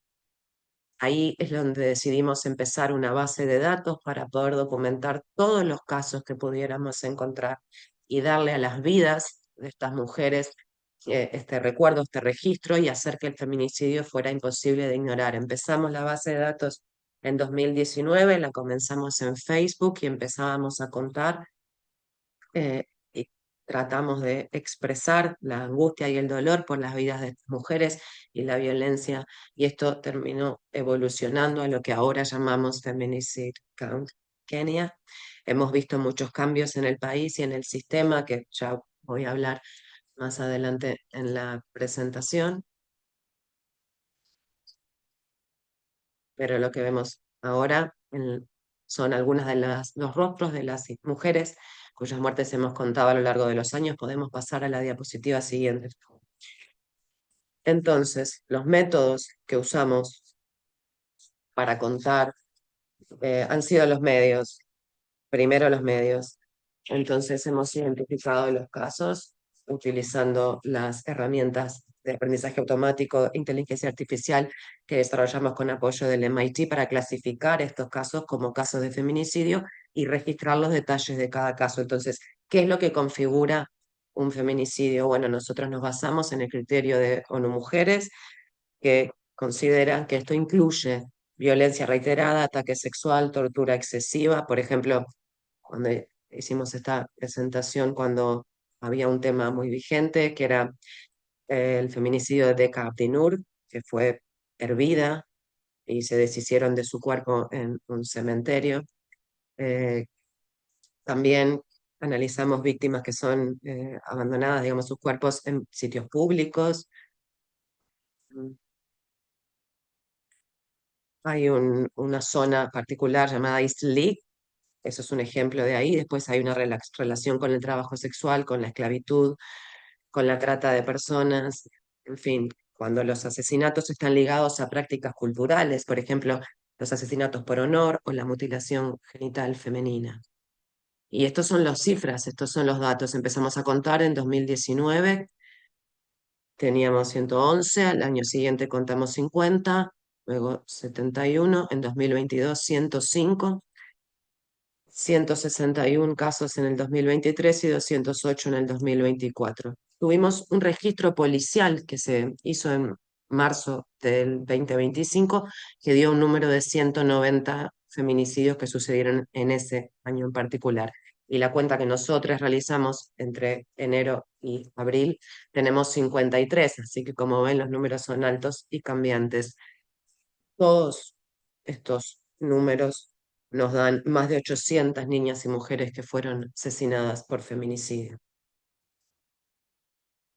Ahí es donde decidimos empezar una base de datos para poder documentar todos los casos que pudiéramos encontrar y darle a las vidas de estas mujeres este recuerdo, este registro y hacer que el feminicidio fuera imposible de ignorar. Empezamos la base de datos en 2019, la comenzamos en Facebook y empezábamos a contar y tratamos de expresar la angustia y el dolor por las vidas de estas mujeres y la violencia, y esto terminó evolucionando a lo que ahora llamamos Feminicide Count Kenia. Hemos visto muchos cambios en el país y en el sistema, que ya voy a hablar más adelante en la presentación, pero lo que vemos ahora son algunas de los rostros de las mujeres cuyas muertes hemos contado a lo largo de los años. Podemos pasar a la diapositiva siguiente. Entonces, los métodos que usamos para contar han sido los medios, primero los medios. Entonces, hemos identificado los casos utilizando las herramientas de aprendizaje automático, inteligencia artificial que desarrollamos con apoyo del MIT para clasificar estos casos como casos de feminicidio y registrar los detalles de cada caso. Entonces, ¿qué es lo que configura un feminicidio? Bueno, nosotros nos basamos en el criterio de ONU Mujeres, que consideran que esto incluye violencia reiterada, ataque sexual, tortura excesiva. Por ejemplo, cuando hicimos esta presentación, cuando había un tema muy vigente, que era el feminicidio de Deka Abdinur, que fue hervida y se deshicieron de su cuerpo en un cementerio. Eh, También analizamos víctimas que son abandonadas, digamos, sus cuerpos en sitios públicos. Hay una zona particular llamada East League, eso es un ejemplo de ahí. Después hay una relación con el trabajo sexual, con la esclavitud, con la trata de personas, en fin, cuando los asesinatos están ligados a prácticas culturales, por ejemplo, los asesinatos por honor o la mutilación genital femenina. Y estos son las cifras, estos son los datos. Empezamos a contar en 2019, teníamos 111, al año siguiente contamos 50, luego 71, en 2022 105, 161 casos en el 2023 y 208 en el 2024. Tuvimos un registro policial que se hizo en marzo del 2025 que dio un número de 190 feminicidios que sucedieron en ese año en particular. Y la cuenta que nosotros realizamos entre enero y abril tenemos 53, así que como ven los números son altos y cambiantes. Todos estos números nos dan más de 800 niñas y mujeres que fueron asesinadas por feminicidio.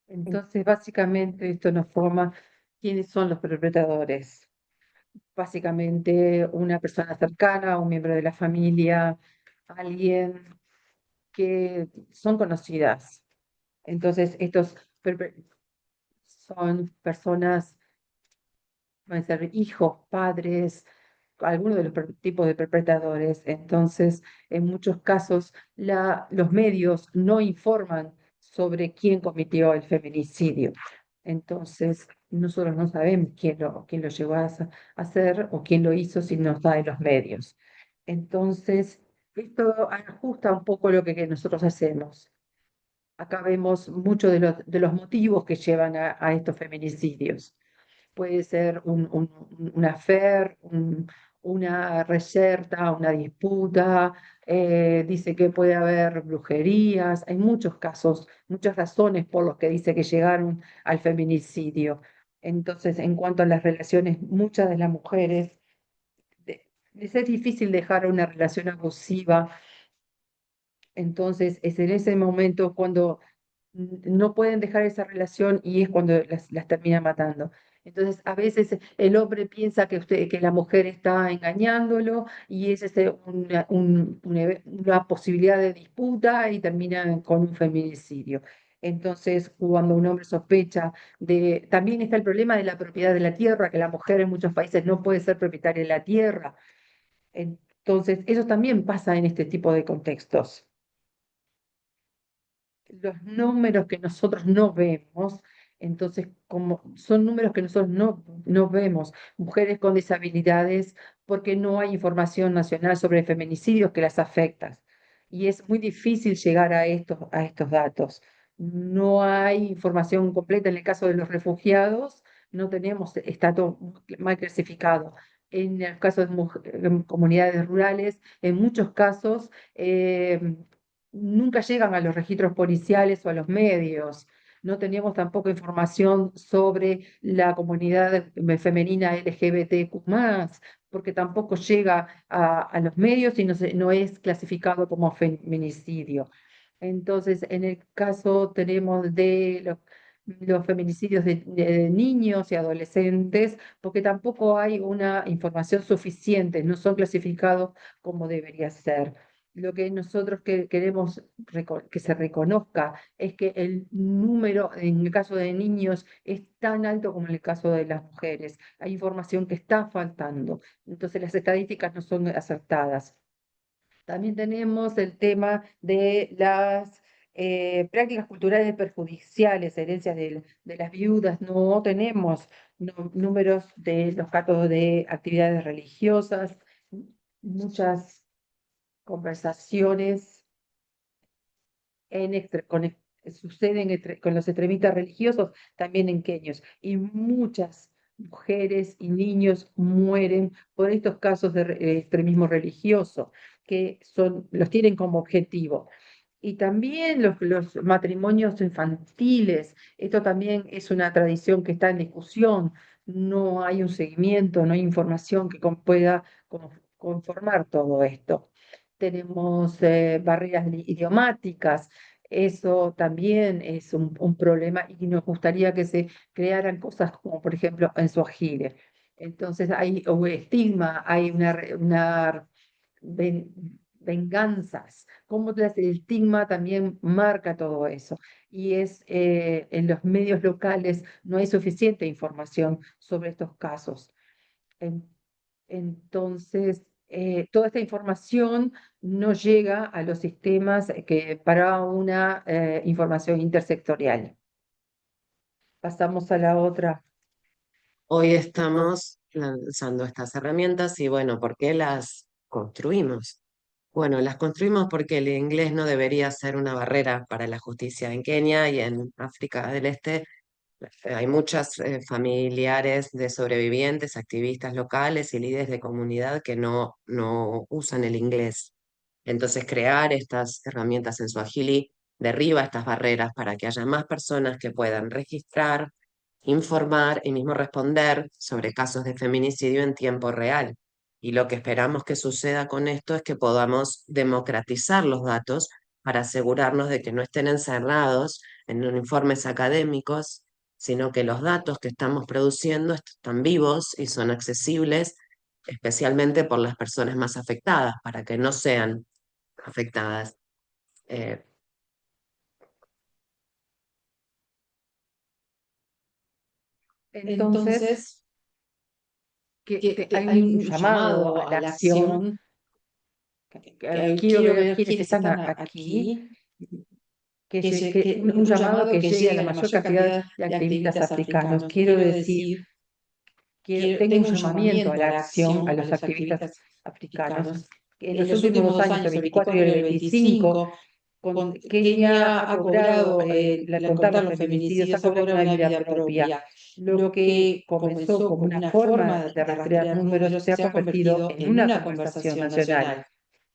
Entonces, básicamente, esto nos forma quiénes son los perpetradores. Básicamente, una persona cercana, un miembro de la familia, alguien que son conocidas. Entonces, son personas, pueden ser hijos, padres, algunos de los tipos de perpetradores. Entonces, en muchos casos, los medios no informan sobre quién cometió el feminicidio. Entonces, nosotros no sabemos quién lo llevó a hacer o quién lo hizo si nos da en los medios. Entonces, esto ajusta un poco lo que nosotros hacemos. Acá vemos muchos de los motivos que llevan a estos feminicidios. Puede ser un affair, una reyerta, una disputa, dice que puede haber brujerías, hay muchos casos, muchas razones por las que dice que llegaron al feminicidio. Entonces, en cuanto a las relaciones, muchas de las mujeres, les es difícil dejar una relación abusiva, entonces es en ese momento cuando no pueden dejar esa relación y es cuando las termina matando. Entonces, a veces el hombre piensa que la mujer está engañándolo y es una posibilidad de disputa y termina con un feminicidio. Entonces, cuando un hombre sospecha también está el problema de la propiedad de la tierra, que la mujer en muchos países no puede ser propietaria de la tierra. Entonces, eso también pasa en este tipo de contextos. Los números que nosotros no vemos, entonces como son números que nosotros no vemos, mujeres con disabilidades, porque no hay información nacional sobre feminicidios que las afecta. Y es muy difícil llegar a estos datos. No hay información completa en el caso de los refugiados, no tenemos, está todo mal clasificado. En el caso de en comunidades rurales, en muchos casos, nunca llegan a los registros policiales o a los medios. No teníamos tampoco información sobre la comunidad femenina LGBTQ+, porque tampoco llega a los medios y no es clasificado como feminicidio. Entonces, en el caso tenemos de los feminicidios de niños y adolescentes, porque tampoco hay una información suficiente, no son clasificados como debería ser. Lo que nosotros queremos que se reconozca es que el número, en el caso de niños, es tan alto como en el caso de las mujeres. Hay información que está faltando. Entonces las estadísticas no son acertadas. También tenemos el tema de las prácticas culturales perjudiciales, herencias de las viudas. No tenemos números de los casos de actividades religiosas, muchas conversaciones suceden con los extremistas religiosos, también en Kenios, y muchas mujeres y niños mueren por estos casos de extremismo religioso, que los tienen como objetivo. Y también los matrimonios infantiles, esto también es una tradición que está en discusión, no hay un seguimiento, no hay información que pueda conformar todo esto. Tenemos barreras idiomáticas, eso también es un problema y nos gustaría que se crearan cosas como, por ejemplo, en Swahili. Entonces hay un estigma, hay venganzas, cómo el estigma también marca todo eso. Y en los medios locales no hay suficiente información sobre estos casos. En- entonces, toda esta información no llega a los sistemas para una información intersectorial. Pasamos a la otra. Hoy estamos lanzando estas herramientas y bueno, ¿por qué las construimos? Bueno, las construimos porque el inglés no debería ser una barrera para la justicia en Kenia y en África del Este. Hay muchas familiares de sobrevivientes, activistas locales y líderes de comunidad que no usan el inglés. Entonces, crear estas herramientas en Swahili derriba estas barreras para que haya más personas que puedan registrar, informar y mismo responder sobre casos de feminicidio en tiempo real. Y lo que esperamos que suceda con esto es que podamos democratizar los datos para asegurarnos de que no estén encerrados en informes académicos, sino que los datos que estamos produciendo están vivos y son accesibles, especialmente por las personas más afectadas, para que no sean afectadas. Eh, Entonces, hay hay un un llamado a llamado la a la acción. acción, Quiero quiero ver ver quiénes quiénes están están aquí, aquí, que un un llamado llamado que que llegue a llegue la a la mayor mayor cantidad cantidad de de activistas activistas africanos. africanos. Quiero decir, tengo un Tengo un llamamiento a llamamiento la a la acción a acción a los los activistas activistas africanos. africanos. En En los los últimos últimos dos dos años, el años, el 24 y 24 el y el 25, 25, Kenia Kenia ha ha cobrado, cobrado, contar contar los los feminicidios, ha feminicidios, ha cobrado cobrado una una vida vida propia. propia. Lo Lo que que comenzó comenzó como como una una forma forma de de rastrear rastrear números números se ha se ha convertido convertido en en una una conversación conversación nacional. nacional.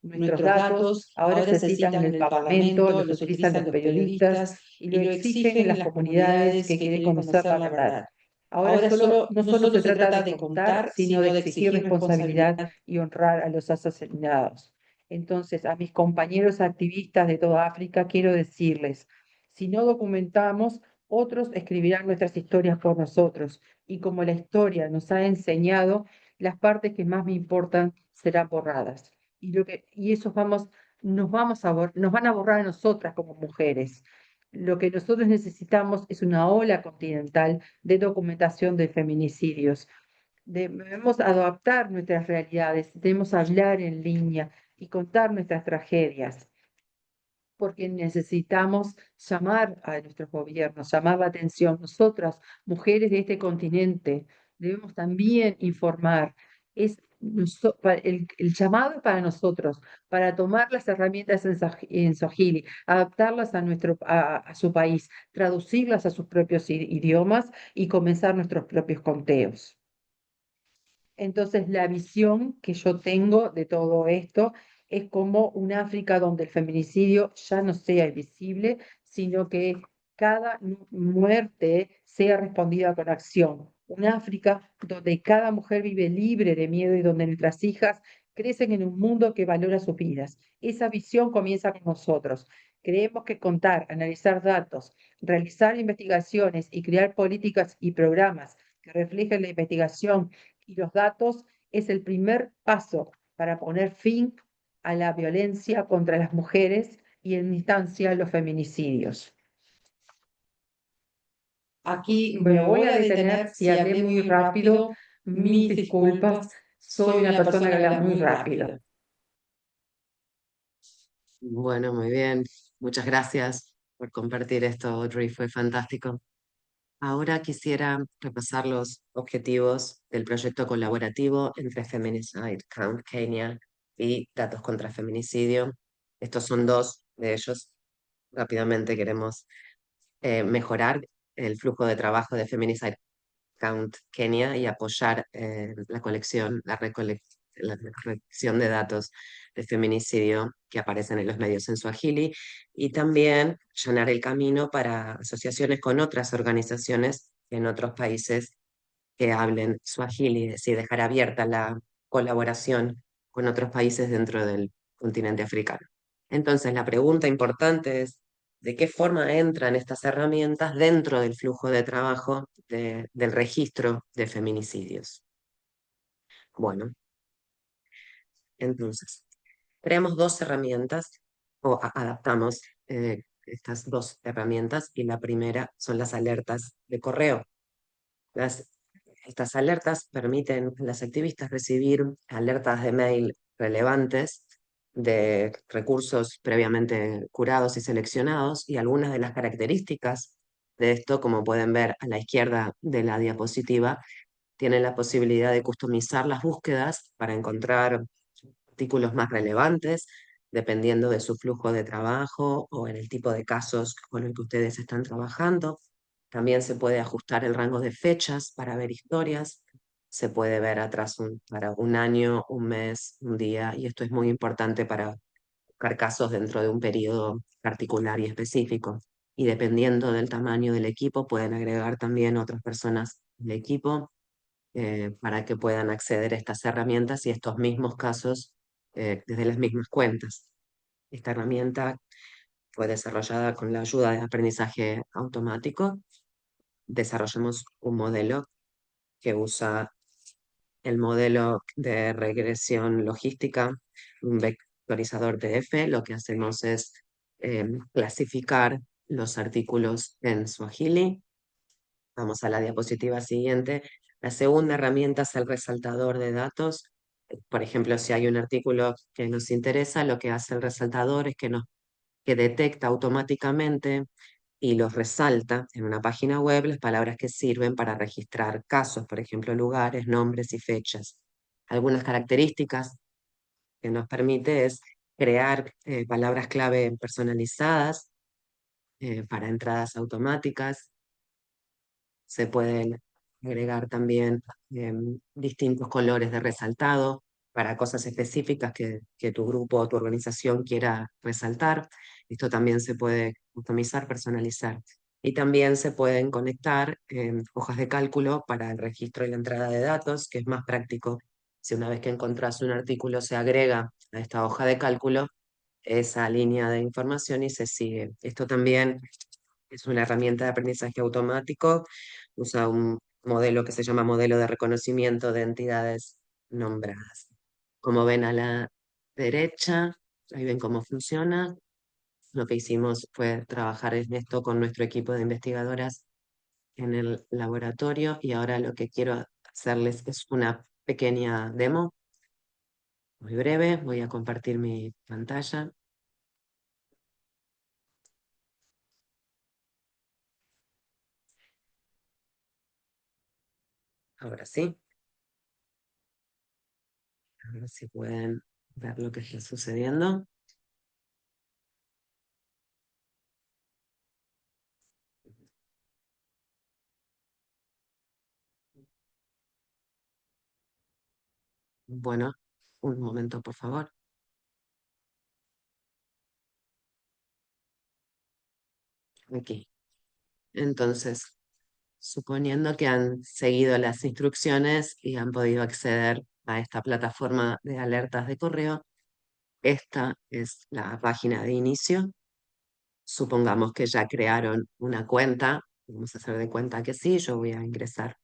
Nuestros Nuestros datos datos ahora ahora se se citan en citan en el el Parlamento, Parlamento, los los utilizan los utilizan los periodistas periodistas y lo y lo exigen en exigen en las las comunidades comunidades que que quieren quieren conocer conocer la la verdad. verdad. Ahora Ahora no no solo solo se se trata trata de de contar, contar, sino de sino de exigir exigir responsabilidad responsabilidad. y honrar a los asesinados. Entonces, a mis compañeros activistas de toda África, quiero decirles, si no documentamos, otros escribirán nuestras historias por nosotros. Y como la historia nos ha enseñado, las partes que más me importan serán borradas. Y eso nos van a borrar a nosotras como mujeres. Lo que nosotros necesitamos es una ola continental de documentación de feminicidios. Debemos adaptar nuestras realidades, debemos hablar en línea y contar nuestras tragedias, porque necesitamos llamar a nuestros gobiernos, llamar la atención. Nosotras, mujeres de este continente, debemos también informar. El llamado es para nosotros, para tomar las herramientas en Swahili, adaptarlas a su país, traducirlas a sus propios idiomas y comenzar nuestros propios conteos. Entonces, la visión que yo tengo de todo esto es como un África donde el feminicidio ya no sea visible, sino que cada muerte sea respondida con acción. Un África donde cada mujer vive libre de miedo y donde nuestras hijas crecen en un mundo que valora sus vidas. Esa visión comienza con nosotros. Creemos que contar, analizar datos, realizar investigaciones y crear políticas y programas que reflejen la investigación y los datos es el primer paso para poner fin a la violencia contra las mujeres y en instancia los feminicidios. Aquí me Me voy a voy a detener detener si si hablé hablé muy muy rápido, rápido. mis Mis disculpas. disculpas. Soy Soy una una persona que persona que habla habla muy muy rápido. rápido. bueno, muy bien. Muchas gracias por compartir esto, Audrey. Fue fantástico. Ahora quisiera repasar los objetivos del proyecto colaborativo entre Feminicide Count Kenya y Datos contra Feminicidio. Estos son dos de ellos. Rápidamente queremos mejorar el flujo de trabajo de Feminicide Count Kenya y apoyar la recolección de datos de feminicidio que aparecen en los medios en Swahili y también llenar el camino para asociaciones con otras organizaciones en otros países que hablen Swahili, es decir, dejar abierta la colaboración con otros países dentro del continente africano. Entonces, la pregunta importante es, ¿de qué forma entran estas herramientas dentro del flujo de trabajo del registro de feminicidios? Bueno, entonces, creamos dos herramientas o adaptamos estas dos herramientas y la primera son las alertas de correo. Las, estas alertas permiten a las activistas recibir alertas de mail relevantes de recursos previamente curados y seleccionados y algunas de las características de esto, como pueden ver a la izquierda de la diapositiva, tienen la posibilidad de customizar las búsquedas para encontrar artículos más relevantes, dependiendo de su flujo de trabajo o en el tipo de casos con el que ustedes están trabajando. También se puede ajustar el rango de fechas para ver historias. Se puede ver atrás para un año, un mes, un día, y esto es muy importante para buscar casos dentro de un periodo particular y específico. Y dependiendo del tamaño del equipo, pueden agregar también otras personas del equipo para que puedan acceder a estas herramientas y estos mismos casos desde las mismas cuentas. Esta herramienta fue desarrollada con la ayuda de aprendizaje automático. Desarrollamos un modelo que usa el modelo de regresión logística, un vectorizador TF. Lo que hacemos es clasificar los artículos en Swahili. Vamos a la diapositiva siguiente. La segunda herramienta es el resaltador de datos. Por ejemplo, si hay un artículo que nos interesa, lo que hace el resaltador es que detecta automáticamente y los resalta en una página web las palabras que sirven para registrar casos, por ejemplo, lugares, nombres y fechas. Algunas características que nos permite es crear palabras clave personalizadas para entradas automáticas. Se pueden agregar también distintos colores de resaltado para cosas específicas que tu grupo o tu organización quiera resaltar. Esto también se puede customizar, personalizar. Y también se pueden conectar hojas de cálculo para el registro y la entrada de datos, que es más práctico. Si una vez que encontrás un artículo se agrega a esta hoja de cálculo esa línea de información y se sigue. Esto también es una herramienta de aprendizaje automático, usa un modelo que se llama modelo de reconocimiento de entidades nombradas. Como ven a la derecha, ahí ven cómo funciona. Lo que hicimos fue trabajar en esto con nuestro equipo de investigadoras en el laboratorio y ahora lo que quiero hacerles es una pequeña demo, muy breve. Voy a compartir mi pantalla. Ahora sí, a ver si pueden ver lo que está sucediendo. Bueno, un momento, por favor. Aquí. Entonces, suponiendo que han seguido las instrucciones y han podido acceder a esta plataforma de alertas de correo, esta es la página de inicio. Supongamos que ya crearon una cuenta. Vamos a hacer de cuenta que sí. Yo voy a ingresar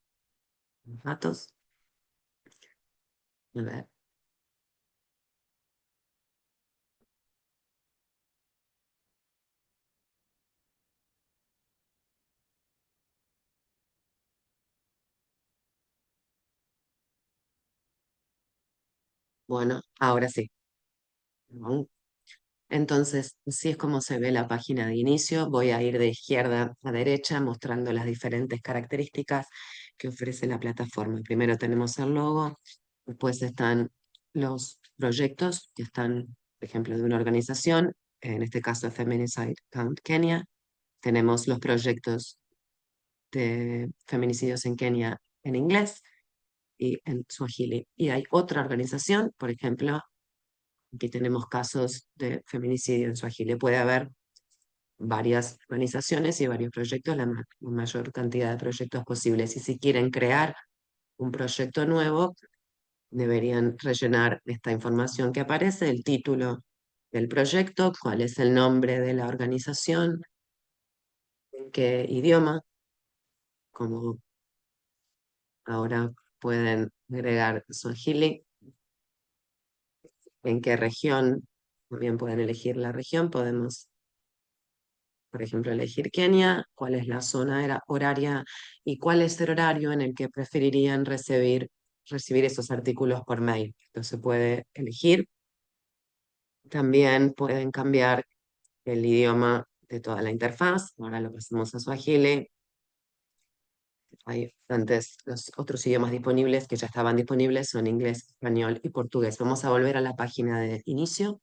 los datos. A ver. Bueno, ahora sí. Entonces, así es como se ve la página de inicio. Voy a ir de izquierda a derecha mostrando las diferentes características que ofrece la plataforma. Primero tenemos el logo, después están los proyectos que están, por ejemplo, de una organización, en este caso Feminicide Count Kenia. Tenemos los proyectos de feminicidios en Kenia en inglés y en Swahili. Y hay otra organización, por ejemplo, aquí tenemos casos de feminicidio en Swahili. Puede haber varias organizaciones y varios proyectos, la mayor cantidad de proyectos posibles. Y si quieren crear un proyecto nuevo, deberían rellenar esta información que aparece, el título del proyecto, cuál es el nombre de la organización, en qué idioma, como ahora pueden agregar Swahili, en qué región, también pueden elegir la región, podemos por ejemplo, elegir Kenia, cuál es la zona horaria y cuál es el horario en el que preferirían recibir esos artículos por mail. Entonces se puede elegir. También pueden cambiar el idioma de toda la interfaz. Ahora lo pasamos a Swahili. hay antes los otros idiomas disponibles que ya estaban disponibles son inglés, español y portugués. Vamos a volver a la página de inicio.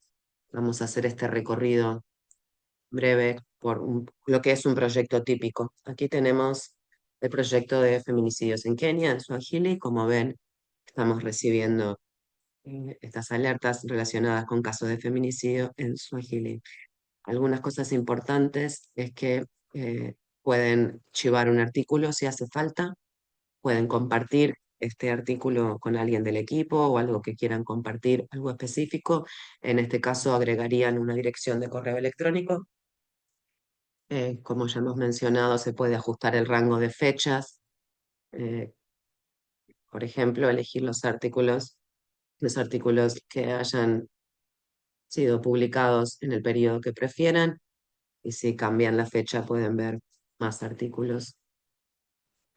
Vamos a hacer este recorrido breve por lo que es un proyecto típico. Aquí tenemos el proyecto de feminicidios en Kenia, en Swahili. Como ven, estamos recibiendo estas alertas relacionadas con casos de feminicidio en Swahili. Algunas cosas importantes es que pueden chivar un artículo si hace falta, pueden compartir este artículo con alguien del equipo o algo que quieran compartir, algo específico. En este caso agregarían una dirección de correo electrónico. Como ya hemos mencionado, se puede ajustar el rango de fechas. eh, por ejemplo, elegir los artículos que hayan sido publicados en el periodo que prefieran. Y si cambian la fecha, pueden ver más artículos.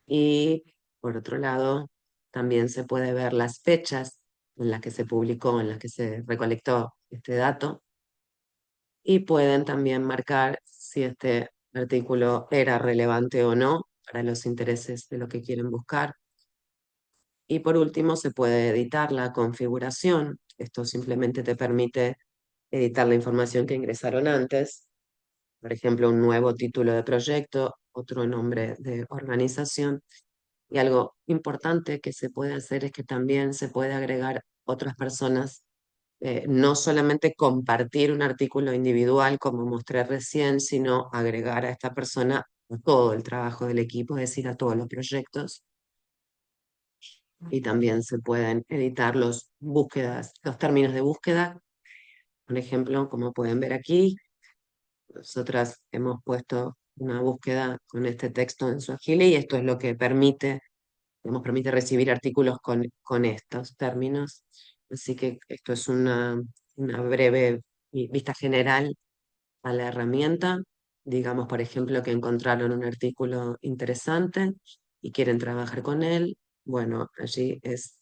Y por otro lado, también se puede ver las fechas en las que se publicó, en las que se recolectó este dato. Y pueden también marcar si este artículo era relevante o no para los intereses de lo que quieren buscar. Y por último, se puede editar la configuración. Esto simplemente te permite editar la información que ingresaron antes. Por ejemplo, un nuevo título de proyecto, otro nombre de organización. Y algo importante que se puede hacer es que también se puede agregar otras personas, no solamente compartir un artículo individual como mostré recién, sino agregar a esta persona a todo el trabajo del equipo, es decir, a todos los proyectos. Y también se pueden editar los términos de búsqueda. Por ejemplo, como pueden ver aquí, nosotras hemos puesto una búsqueda con este texto en Swahili y esto es lo que nos permite recibir artículos con estos términos. Así que esto es una breve vista general a la herramienta. Digamos, por ejemplo, que encontraron un artículo interesante y quieren trabajar con él. Bueno, allí es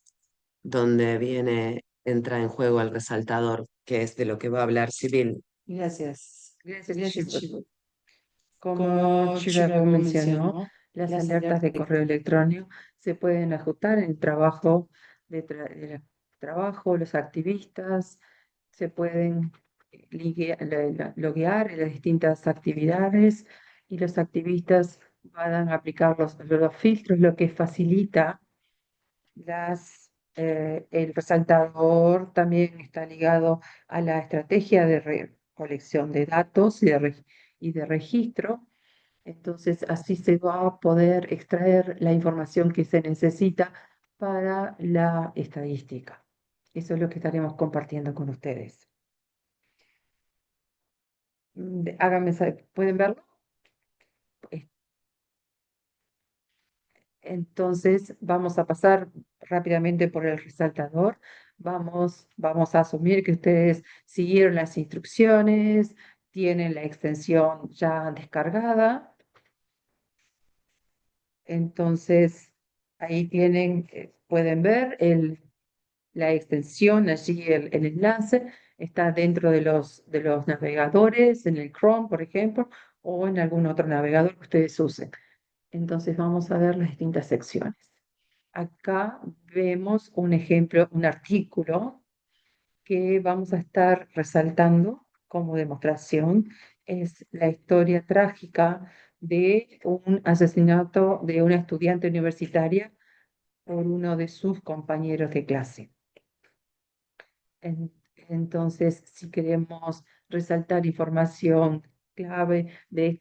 donde entra en juego el resaltador, que es de lo que va a hablar Civil. Gracias. Gracias, Gracias, Chivo. Chivo. Como Como Chivago Chivago mencionó, mencionó, las las alertas de alertas correo electrónico se pueden ajustar en el trabajo de trabajo, los activistas se pueden loguear en las distintas actividades y los activistas van a aplicar los filtros, lo que facilita el resaltador también está ligado a la estrategia de recolección de datos y de registro. Entonces, así se va a poder extraer la información que se necesita para la estadística. Eso es lo que estaremos compartiendo con ustedes. ¿Pueden verlo? Eh, Entonces, vamos a pasar rápidamente por el resaltador. Vamos a asumir que ustedes siguieron las instrucciones, tienen la extensión ya descargada. Entonces, ahí pueden ver la extensión, allí el enlace, está dentro de los navegadores, en el Chrome, por ejemplo, o en algún otro navegador que ustedes usen. Entonces, vamos a ver las distintas secciones. Acá vemos un ejemplo, un artículo que vamos a estar resaltando como demostración. Es la historia trágica de un asesinato de una estudiante universitaria por uno de sus compañeros de clase. Entonces, si queremos resaltar información clave de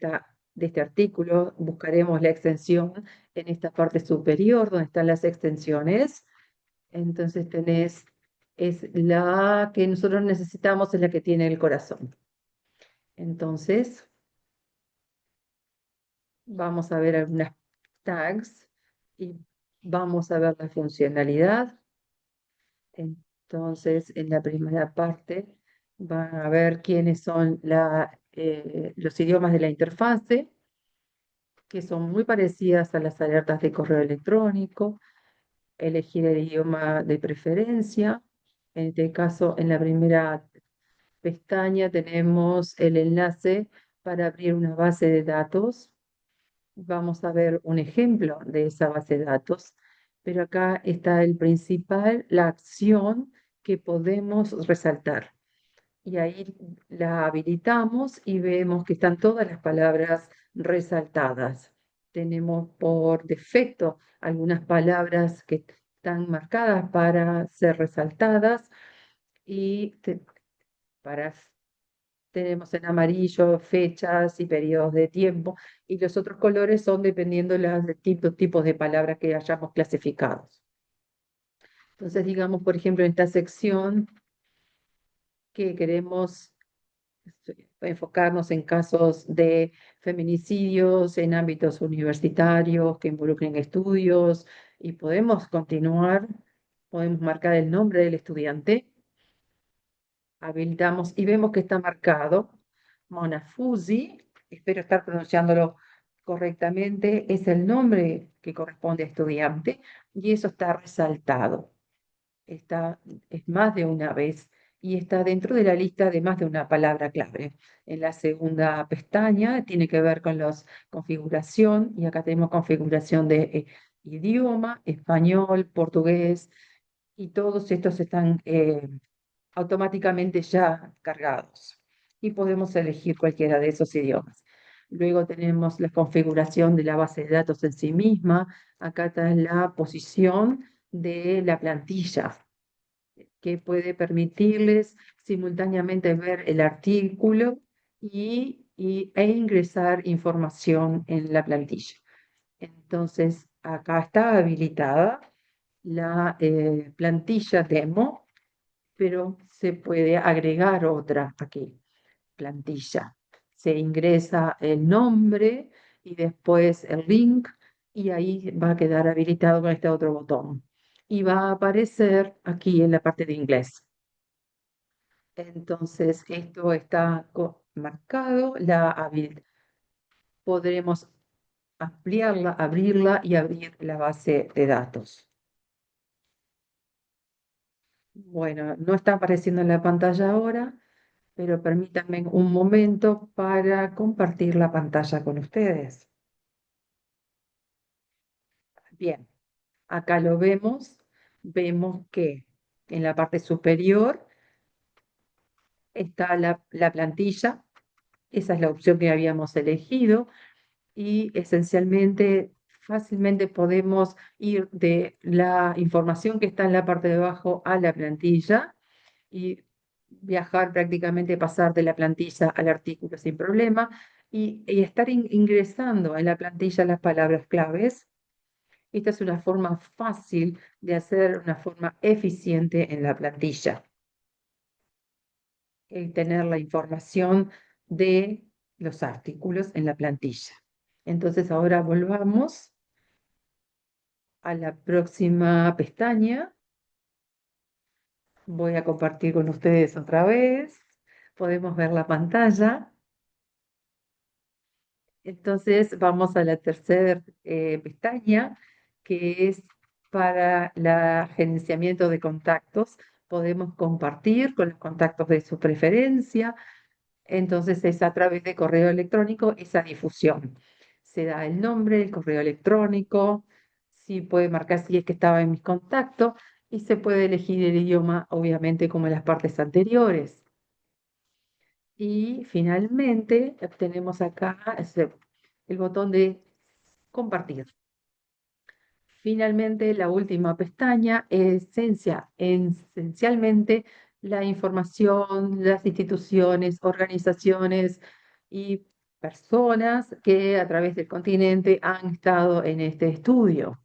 este artículo, buscaremos la extensión en esta parte superior donde están las extensiones. Entonces es la que nosotros necesitamos, es la que tiene el corazón. Entonces, vamos a ver algunas tags y vamos a ver la funcionalidad. Entonces, en la primera parte van a ver quiénes son los idiomas de la interfase, que son muy parecidas a las alertas de correo electrónico. Elegir el idioma de preferencia. En este caso, en la primera pestaña tenemos el enlace para abrir una base de datos. Vamos a ver un ejemplo de esa base de datos, pero acá está el principal, la acción que podemos resaltar. Y ahí la habilitamos y vemos que están todas las palabras resaltadas. Tenemos por defecto algunas palabras que están marcadas para ser resaltadas y para tenemos en amarillo fechas y periodos de tiempo, y los otros colores son dependiendo los tipos de palabras que hayamos clasificados. Entonces, digamos, por ejemplo, en esta sección que queremos enfocarnos en casos de feminicidios en ámbitos universitarios que involucren estudios, y podemos continuar, podemos marcar el nombre del estudiante, habilitamos y vemos que está marcado Monafusi, espero estar pronunciándolo correctamente, es el nombre que corresponde a estudiante y eso está resaltado. Está, es más de una vez y está dentro de la lista de más de una palabra clave. En la segunda pestaña tiene que ver con la configuración y acá tenemos configuración de idioma, español, portugués y todos estos están automáticamente ya cargados y podemos elegir cualquiera de esos idiomas. Luego tenemos la configuración de la base de datos en sí misma. Acá está la posición de la plantilla que puede permitirles simultáneamente ver el artículo e ingresar información en la plantilla. Entonces, acá está habilitada la plantilla demo, pero se puede agregar otra aquí, plantilla. Se ingresa el nombre y después el link y ahí va a quedar habilitado con este otro botón. Y va a aparecer aquí en la parte de inglés. Entonces, esto está marcado, podremos ampliarla, abrirla y abrir la base de datos. Bueno, no está apareciendo en la pantalla ahora, pero permítanme un momento para compartir la pantalla con ustedes. Bien, acá lo vemos que en la parte superior está la plantilla, esa es la opción que habíamos elegido y esencialmente fácilmente podemos ir de la información que está en la parte de abajo a la plantilla y viajar prácticamente, pasar de la plantilla al artículo sin problema y estar ingresando en la plantilla las palabras claves. Esta es una forma fácil de hacer una forma eficiente en la plantilla. El tener la información de los artículos en la plantilla. Entonces ahora volvamos a la próxima pestaña. Voy a compartir con ustedes otra vez. Podemos ver la pantalla. Entonces vamos a la tercera pestaña, que es para el gerenciamiento de contactos. Podemos compartir con los contactos de su preferencia. Entonces es a través de correo electrónico esa difusión. Se da el nombre, el correo electrónico, sí puede marcar si es que estaba en mis contactos y se puede elegir el idioma, obviamente, como en las partes anteriores. Y finalmente tenemos acá el botón de compartir. Finalmente, la última pestaña es esencialmente la información, las instituciones, organizaciones y personas que a través del continente han estado en este estudio.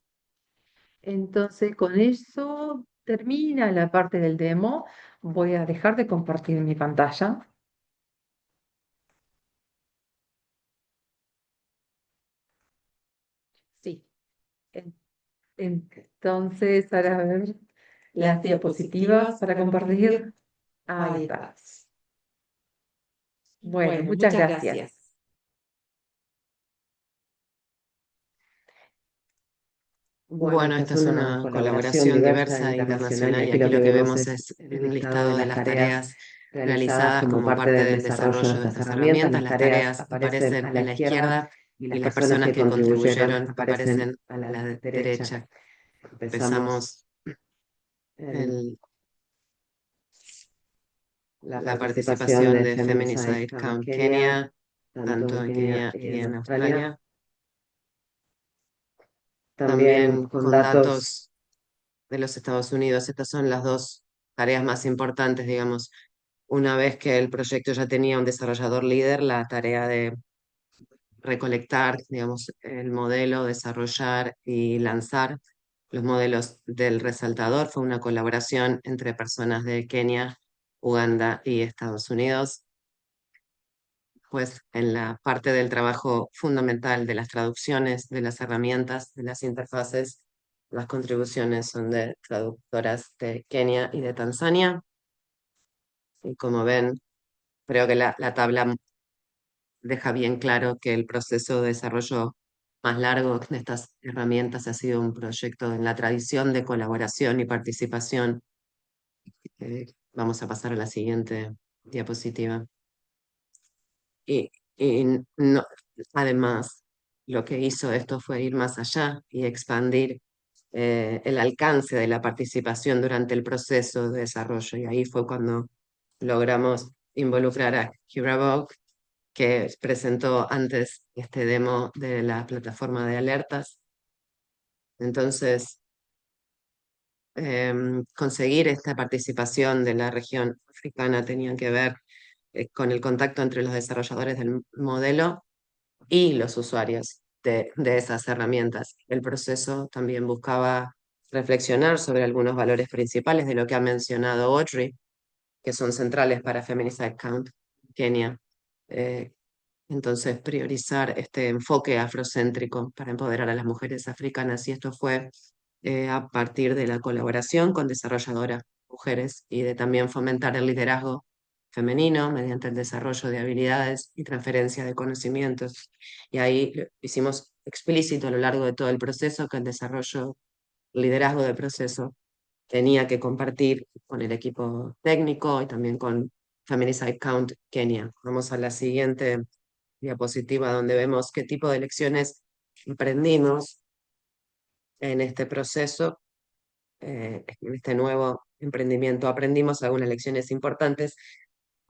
Entonces, con eso termina la parte del demo. Voy a dejar de compartir mi pantalla. Sí. En- Entonces, ahora a ver las diapositivas para compartir. Ahí está. Bueno, muchas gracias. Bueno, esta es una colaboración diversa e internacional y aquí lo que vemos es el listado de las tareas realizadas como parte del desarrollo de estas herramientas. Las tareas aparecen a la izquierda y las personas que contribuyeron aparecen a la derecha. Empezamos la participación de Feminicide Count Kenia, tanto en Kenia y en Australia. También con datos de los Estados Unidos. Estas son las dos tareas más importantes, digamos. Una vez que el proyecto ya tenía un desarrollador líder, la tarea de recolectar, digamos, el modelo, desarrollar y lanzar los modelos del resaltador fue una colaboración entre personas de Kenia, Uganda y Estados Unidos. Pues en la parte del trabajo fundamental de las traducciones, de las herramientas, de las interfaces, las contribuciones son de traductoras de Kenia y de Tanzania. Y como ven, creo que la tabla deja bien claro que el proceso de desarrollo más largo de estas herramientas ha sido un proyecto en la tradición de colaboración y participación. Vamos a pasar a la siguiente diapositiva. Y, y no, además, lo que hizo esto fue ir más allá y expandir el alcance de la participación durante el proceso de desarrollo. Y ahí fue cuando logramos involucrar a Kira Vogt, que presentó antes este demo de la plataforma de alertas. Entonces, conseguir esta participación de la región africana tenía que ver con el contacto entre los desarrolladores del modelo y los usuarios de esas herramientas. El proceso también buscaba reflexionar sobre algunos valores principales de lo que ha mencionado Audrey, que son centrales para Feminicide Count Kenia. Entonces, priorizar este enfoque afrocéntrico para empoderar a las mujeres africanas. Y esto fue a partir de la colaboración con desarrolladoras mujeres y de también fomentar el liderazgo femenino mediante el desarrollo de habilidades y transferencia de conocimientos. Y ahí lo hicimos explícito a lo largo de todo el proceso que el desarrollo, liderazgo del proceso tenía que compartir con el equipo técnico y también con Feminicide Count Kenia. Vamos a la siguiente diapositiva donde vemos qué tipo de lecciones emprendimos en este proceso, en este nuevo emprendimiento. Aprendimos algunas lecciones importantes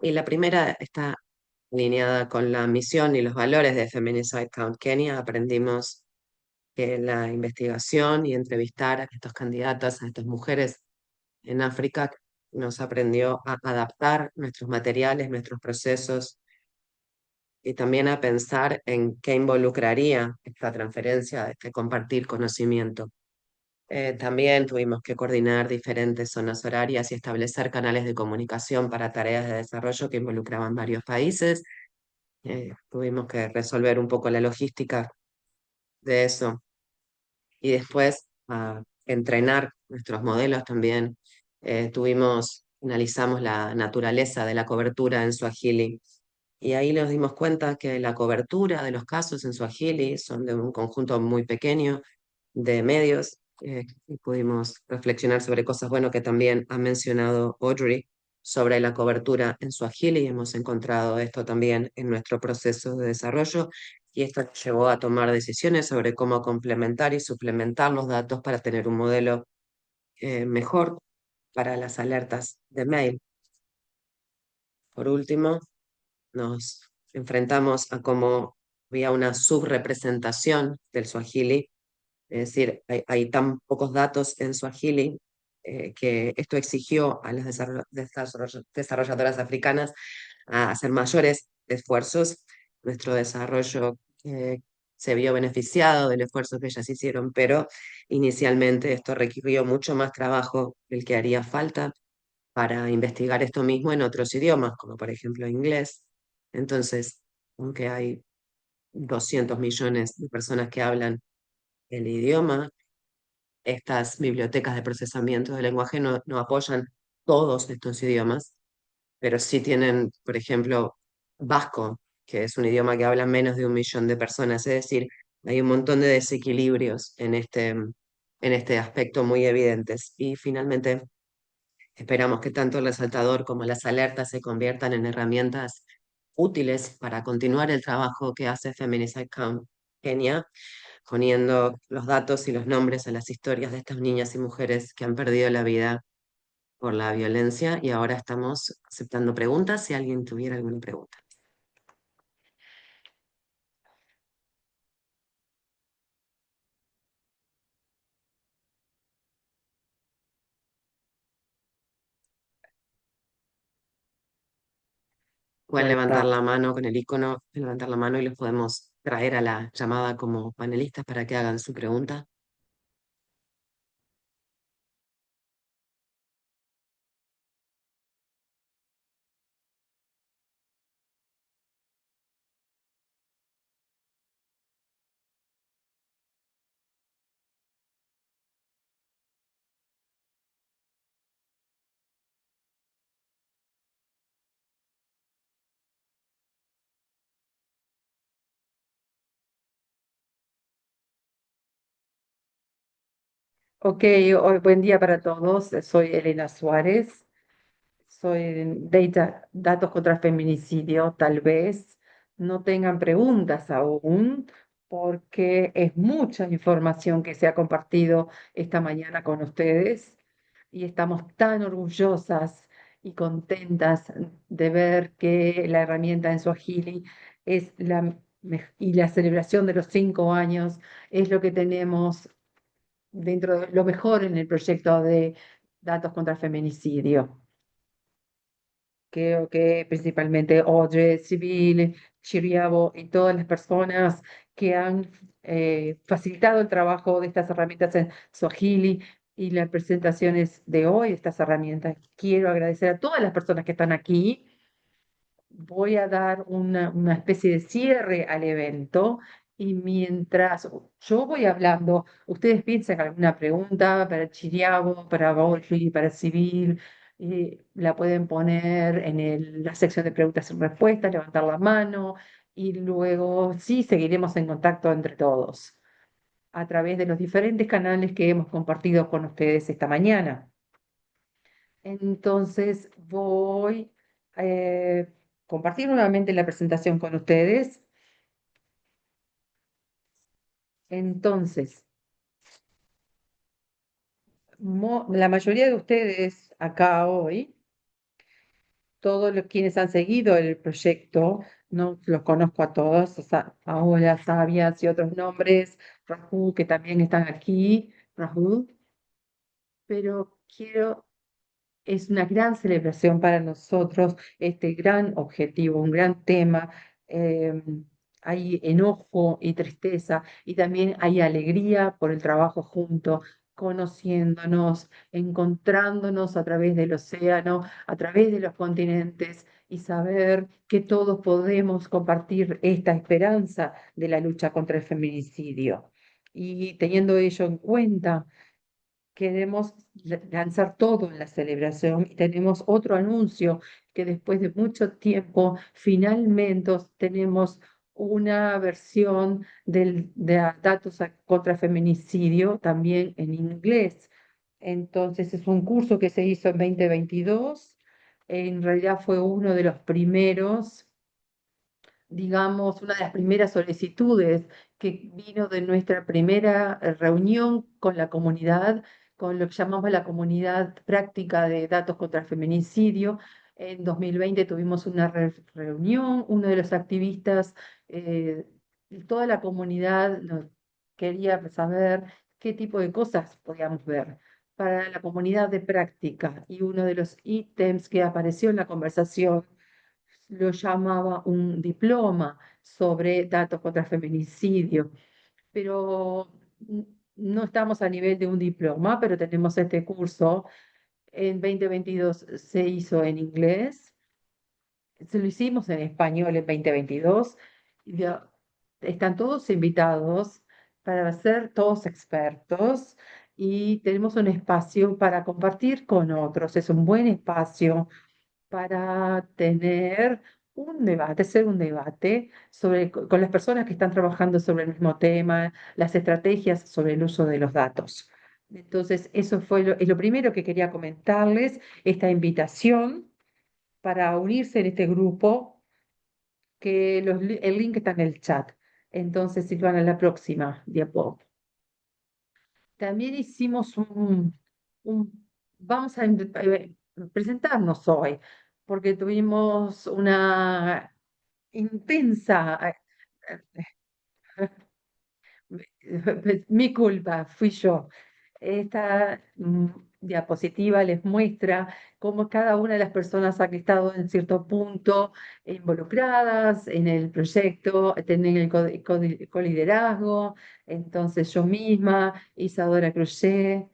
y la primera está alineada con la misión y los valores de Feminicide Count Kenia. Aprendimos que la investigación y entrevistar a estos candidatos, a estas mujeres en África, nos aprendió a adaptar nuestros materiales, nuestros procesos y también a pensar en qué involucraría esta transferencia, este compartir conocimiento. También tuvimos que coordinar diferentes zonas horarias y establecer canales de comunicación para tareas de desarrollo que involucraban varios países. Tuvimos que resolver un poco la logística de eso y después entrenar nuestros modelos también. Analizamos la naturaleza de la cobertura en Swahili y ahí nos dimos cuenta que la cobertura de los casos en Swahili son de un conjunto muy pequeño de medios y pudimos reflexionar sobre cosas, bueno, que también ha mencionado Audrey sobre la cobertura en Swahili. Hemos encontrado esto también en nuestro proceso de desarrollo y esto nos llevó a tomar decisiones sobre cómo complementar y suplementar los datos para tener un modelo mejor para las alertas de mail. Por último, nos enfrentamos a cómo había una subrepresentación del Swahili, es decir, hay tan pocos datos en Swahili que esto exigió a las desarrolladoras africanas a hacer mayores esfuerzos. Nuestro desarrollo se vio beneficiado del esfuerzo que ellas hicieron, pero inicialmente esto requirió mucho más trabajo del que haría falta para investigar esto mismo en otros idiomas, como por ejemplo inglés. Entonces, aunque hay 200 millones de personas que hablan el idioma, estas bibliotecas de procesamiento del lenguaje no apoyan todos estos idiomas, pero sí tienen, por ejemplo, vasco, que es un idioma que hablan menos de 1 millón de personas. Es decir, hay un montón de desequilibrios en este aspecto muy evidentes. Y finalmente, esperamos que tanto el resaltador como las alertas se conviertan en herramientas útiles para continuar el trabajo que hace Feminicide Count Kenia, poniendo los datos y los nombres a las historias de estas niñas y mujeres que han perdido la vida por la violencia y ahora estamos aceptando preguntas si alguien tuviera alguna pregunta. Pueden levantar Correcto. la mano con el icono, levantar la mano y los podemos traer a la llamada como panelistas para que hagan su pregunta. Ok, buen día para todos. Soy Elena Suárez. Soy Datos contra el Feminicidio. Tal vez no tengan preguntas aún, porque es mucha información que se ha compartido esta mañana con ustedes y estamos tan orgullosas y contentas de ver que la herramienta en Swahili es y la celebración de los 5 años es lo que tenemos dentro de lo mejor en el proyecto de Datos contra el Feminicidio. Creo que principalmente Audrey, Civil, Chiriabo y todas las personas que han facilitado el trabajo de estas herramientas en Swahili y las presentaciones de hoy, estas herramientas. Quiero agradecer a todas las personas que están aquí. Voy a dar una especie de cierre al evento y mientras yo voy hablando, ustedes piensan alguna pregunta para Chiriago, para Bolfi, para Civil, la pueden poner en la sección de preguntas y respuestas, levantar la mano y luego sí seguiremos en contacto entre todos a través de los diferentes canales que hemos compartido con ustedes esta mañana. Entonces voy a compartir nuevamente la presentación con ustedes. Entonces, la mayoría de ustedes acá hoy, todos los quienes han seguido el proyecto, no los conozco a todos, Paola, Sabias y otros nombres, Rahul, que también están aquí, Rahul, pero es una gran celebración para nosotros, este gran objetivo, un gran tema. eh, Hay enojo y tristeza y también hay alegría por el trabajo junto, conociéndonos, encontrándonos a través del océano, a través de los continentes y saber que todos podemos compartir esta esperanza de la lucha contra el feminicidio. Y teniendo ello en cuenta, queremos lanzar todo en la celebración y tenemos otro anuncio que después de mucho tiempo finalmente tenemos una versión de datos contra feminicidio también en inglés. Entonces es un curso que se hizo en 2022. En realidad fue uno de los primeros, digamos, una de las primeras solicitudes que vino de nuestra primera reunión con la comunidad, con lo que llamamos la comunidad práctica de datos contra el feminicidio. En 2020 tuvimos una reunión, uno de los activistas, eh, toda la comunidad quería saber qué tipo de cosas podíamos ver para la comunidad de práctica y uno de los ítems que apareció en la conversación lo llamaba un diploma sobre datos contra el feminicidio, pero no estamos a nivel de un diploma, pero tenemos este curso. En 2022 se hizo en inglés, se lo hicimos en español en 2022. Están todos invitados para ser todos expertos y tenemos un espacio para compartir con otros. Es un buen espacio para tener un debate, hacer un debate con las personas que están trabajando sobre el mismo tema, las estrategias sobre el uso de los datos. Entonces, eso fue es lo primero que quería comentarles, esta invitación para unirse en este grupo, que el link está en el chat. Entonces, Silvana, la próxima diapositiva. También hicimos vamos a presentarnos hoy, porque tuvimos una intensa, mi culpa, fui yo. Esta diapositiva les muestra cómo cada una de las personas ha estado en cierto punto involucradas en el proyecto, tienen el coliderazgo, entonces yo misma, Isadora Crochet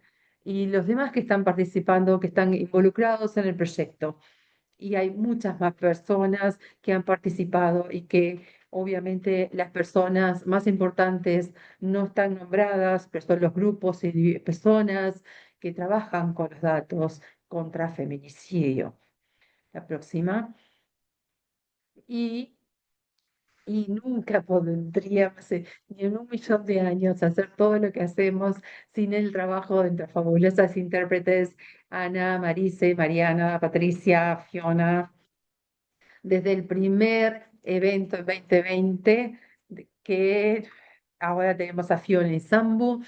y los demás que están participando, que están involucrados en el proyecto. Y hay muchas más personas que han participado y que obviamente las personas más importantes no están nombradas, pero son los grupos y personas que trabajan con los datos contra feminicidio. La próxima. Y, y nunca podríamos, ni en 1 millón de años, hacer todo lo que hacemos sin el trabajo de nuestras fabulosas intérpretes, Ana, Marise, Mariana, Patricia, Fiona, desde el primer evento en 2020, que ahora tenemos a Fiona y Sambu.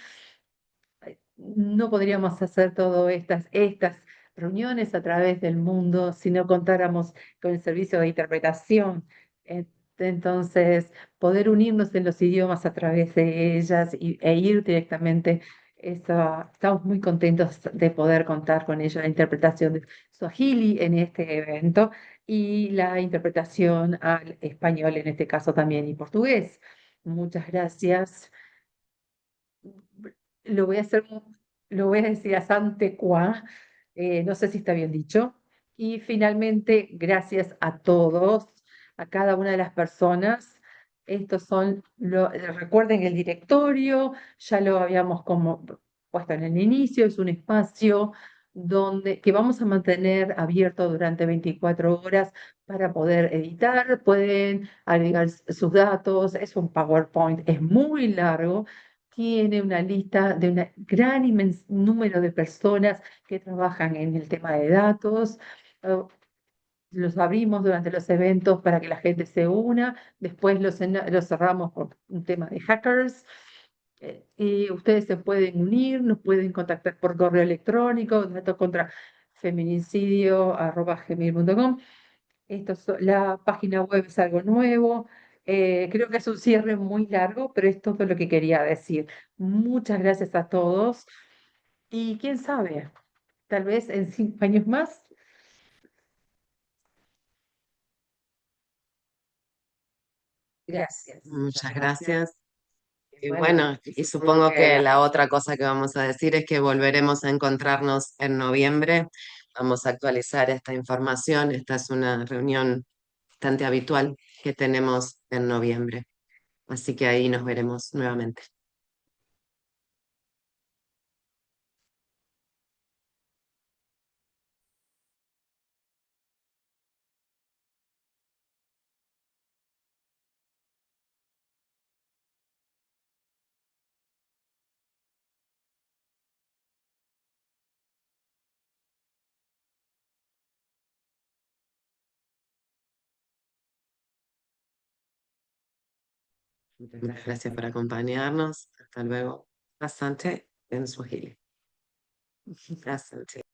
No podríamos hacer todas estas reuniones a través del mundo si no contáramos con el servicio de interpretación. Entonces, poder unirnos en los idiomas a través de ellas e ir directamente, estamos muy contentos de poder contar con ella, la interpretación de Swahili en este evento y la interpretación al español en este caso también y portugués. Muchas gracias. Lo voy a hacer, lo voy a decir a Santecua, no sé si está bien dicho. Y finalmente, gracias a todos, a cada una de las personas. Estos son, recuerden el directorio, ya lo habíamos como puesto en el inicio, es un espacio que vamos a mantener abierto durante 24 horas para poder editar, pueden agregar sus datos, es un PowerPoint, es muy largo, tiene una lista de un gran número de personas que trabajan en el tema de datos. eh, Los abrimos durante los eventos para que la gente se una. Después los cerramos por un tema de hackers. Y ustedes se pueden unir, nos pueden contactar por correo electrónico, datos contra feminicidio@gmail.com. La página web es algo nuevo. Creo que es un cierre muy largo, pero es todo lo que quería decir. Muchas gracias a todos. Y quién sabe, tal vez en 5 años más. Gracias. Muchas gracias. Y Bueno, bueno, y supongo que la otra cosa que vamos a decir es que volveremos a encontrarnos en noviembre. Vamos a actualizar esta información. Esta es una reunión bastante habitual que tenemos en noviembre. Así que ahí nos veremos nuevamente. Muchas gracias por acompañarnos. Hasta luego. Asante en Swahili. Asante.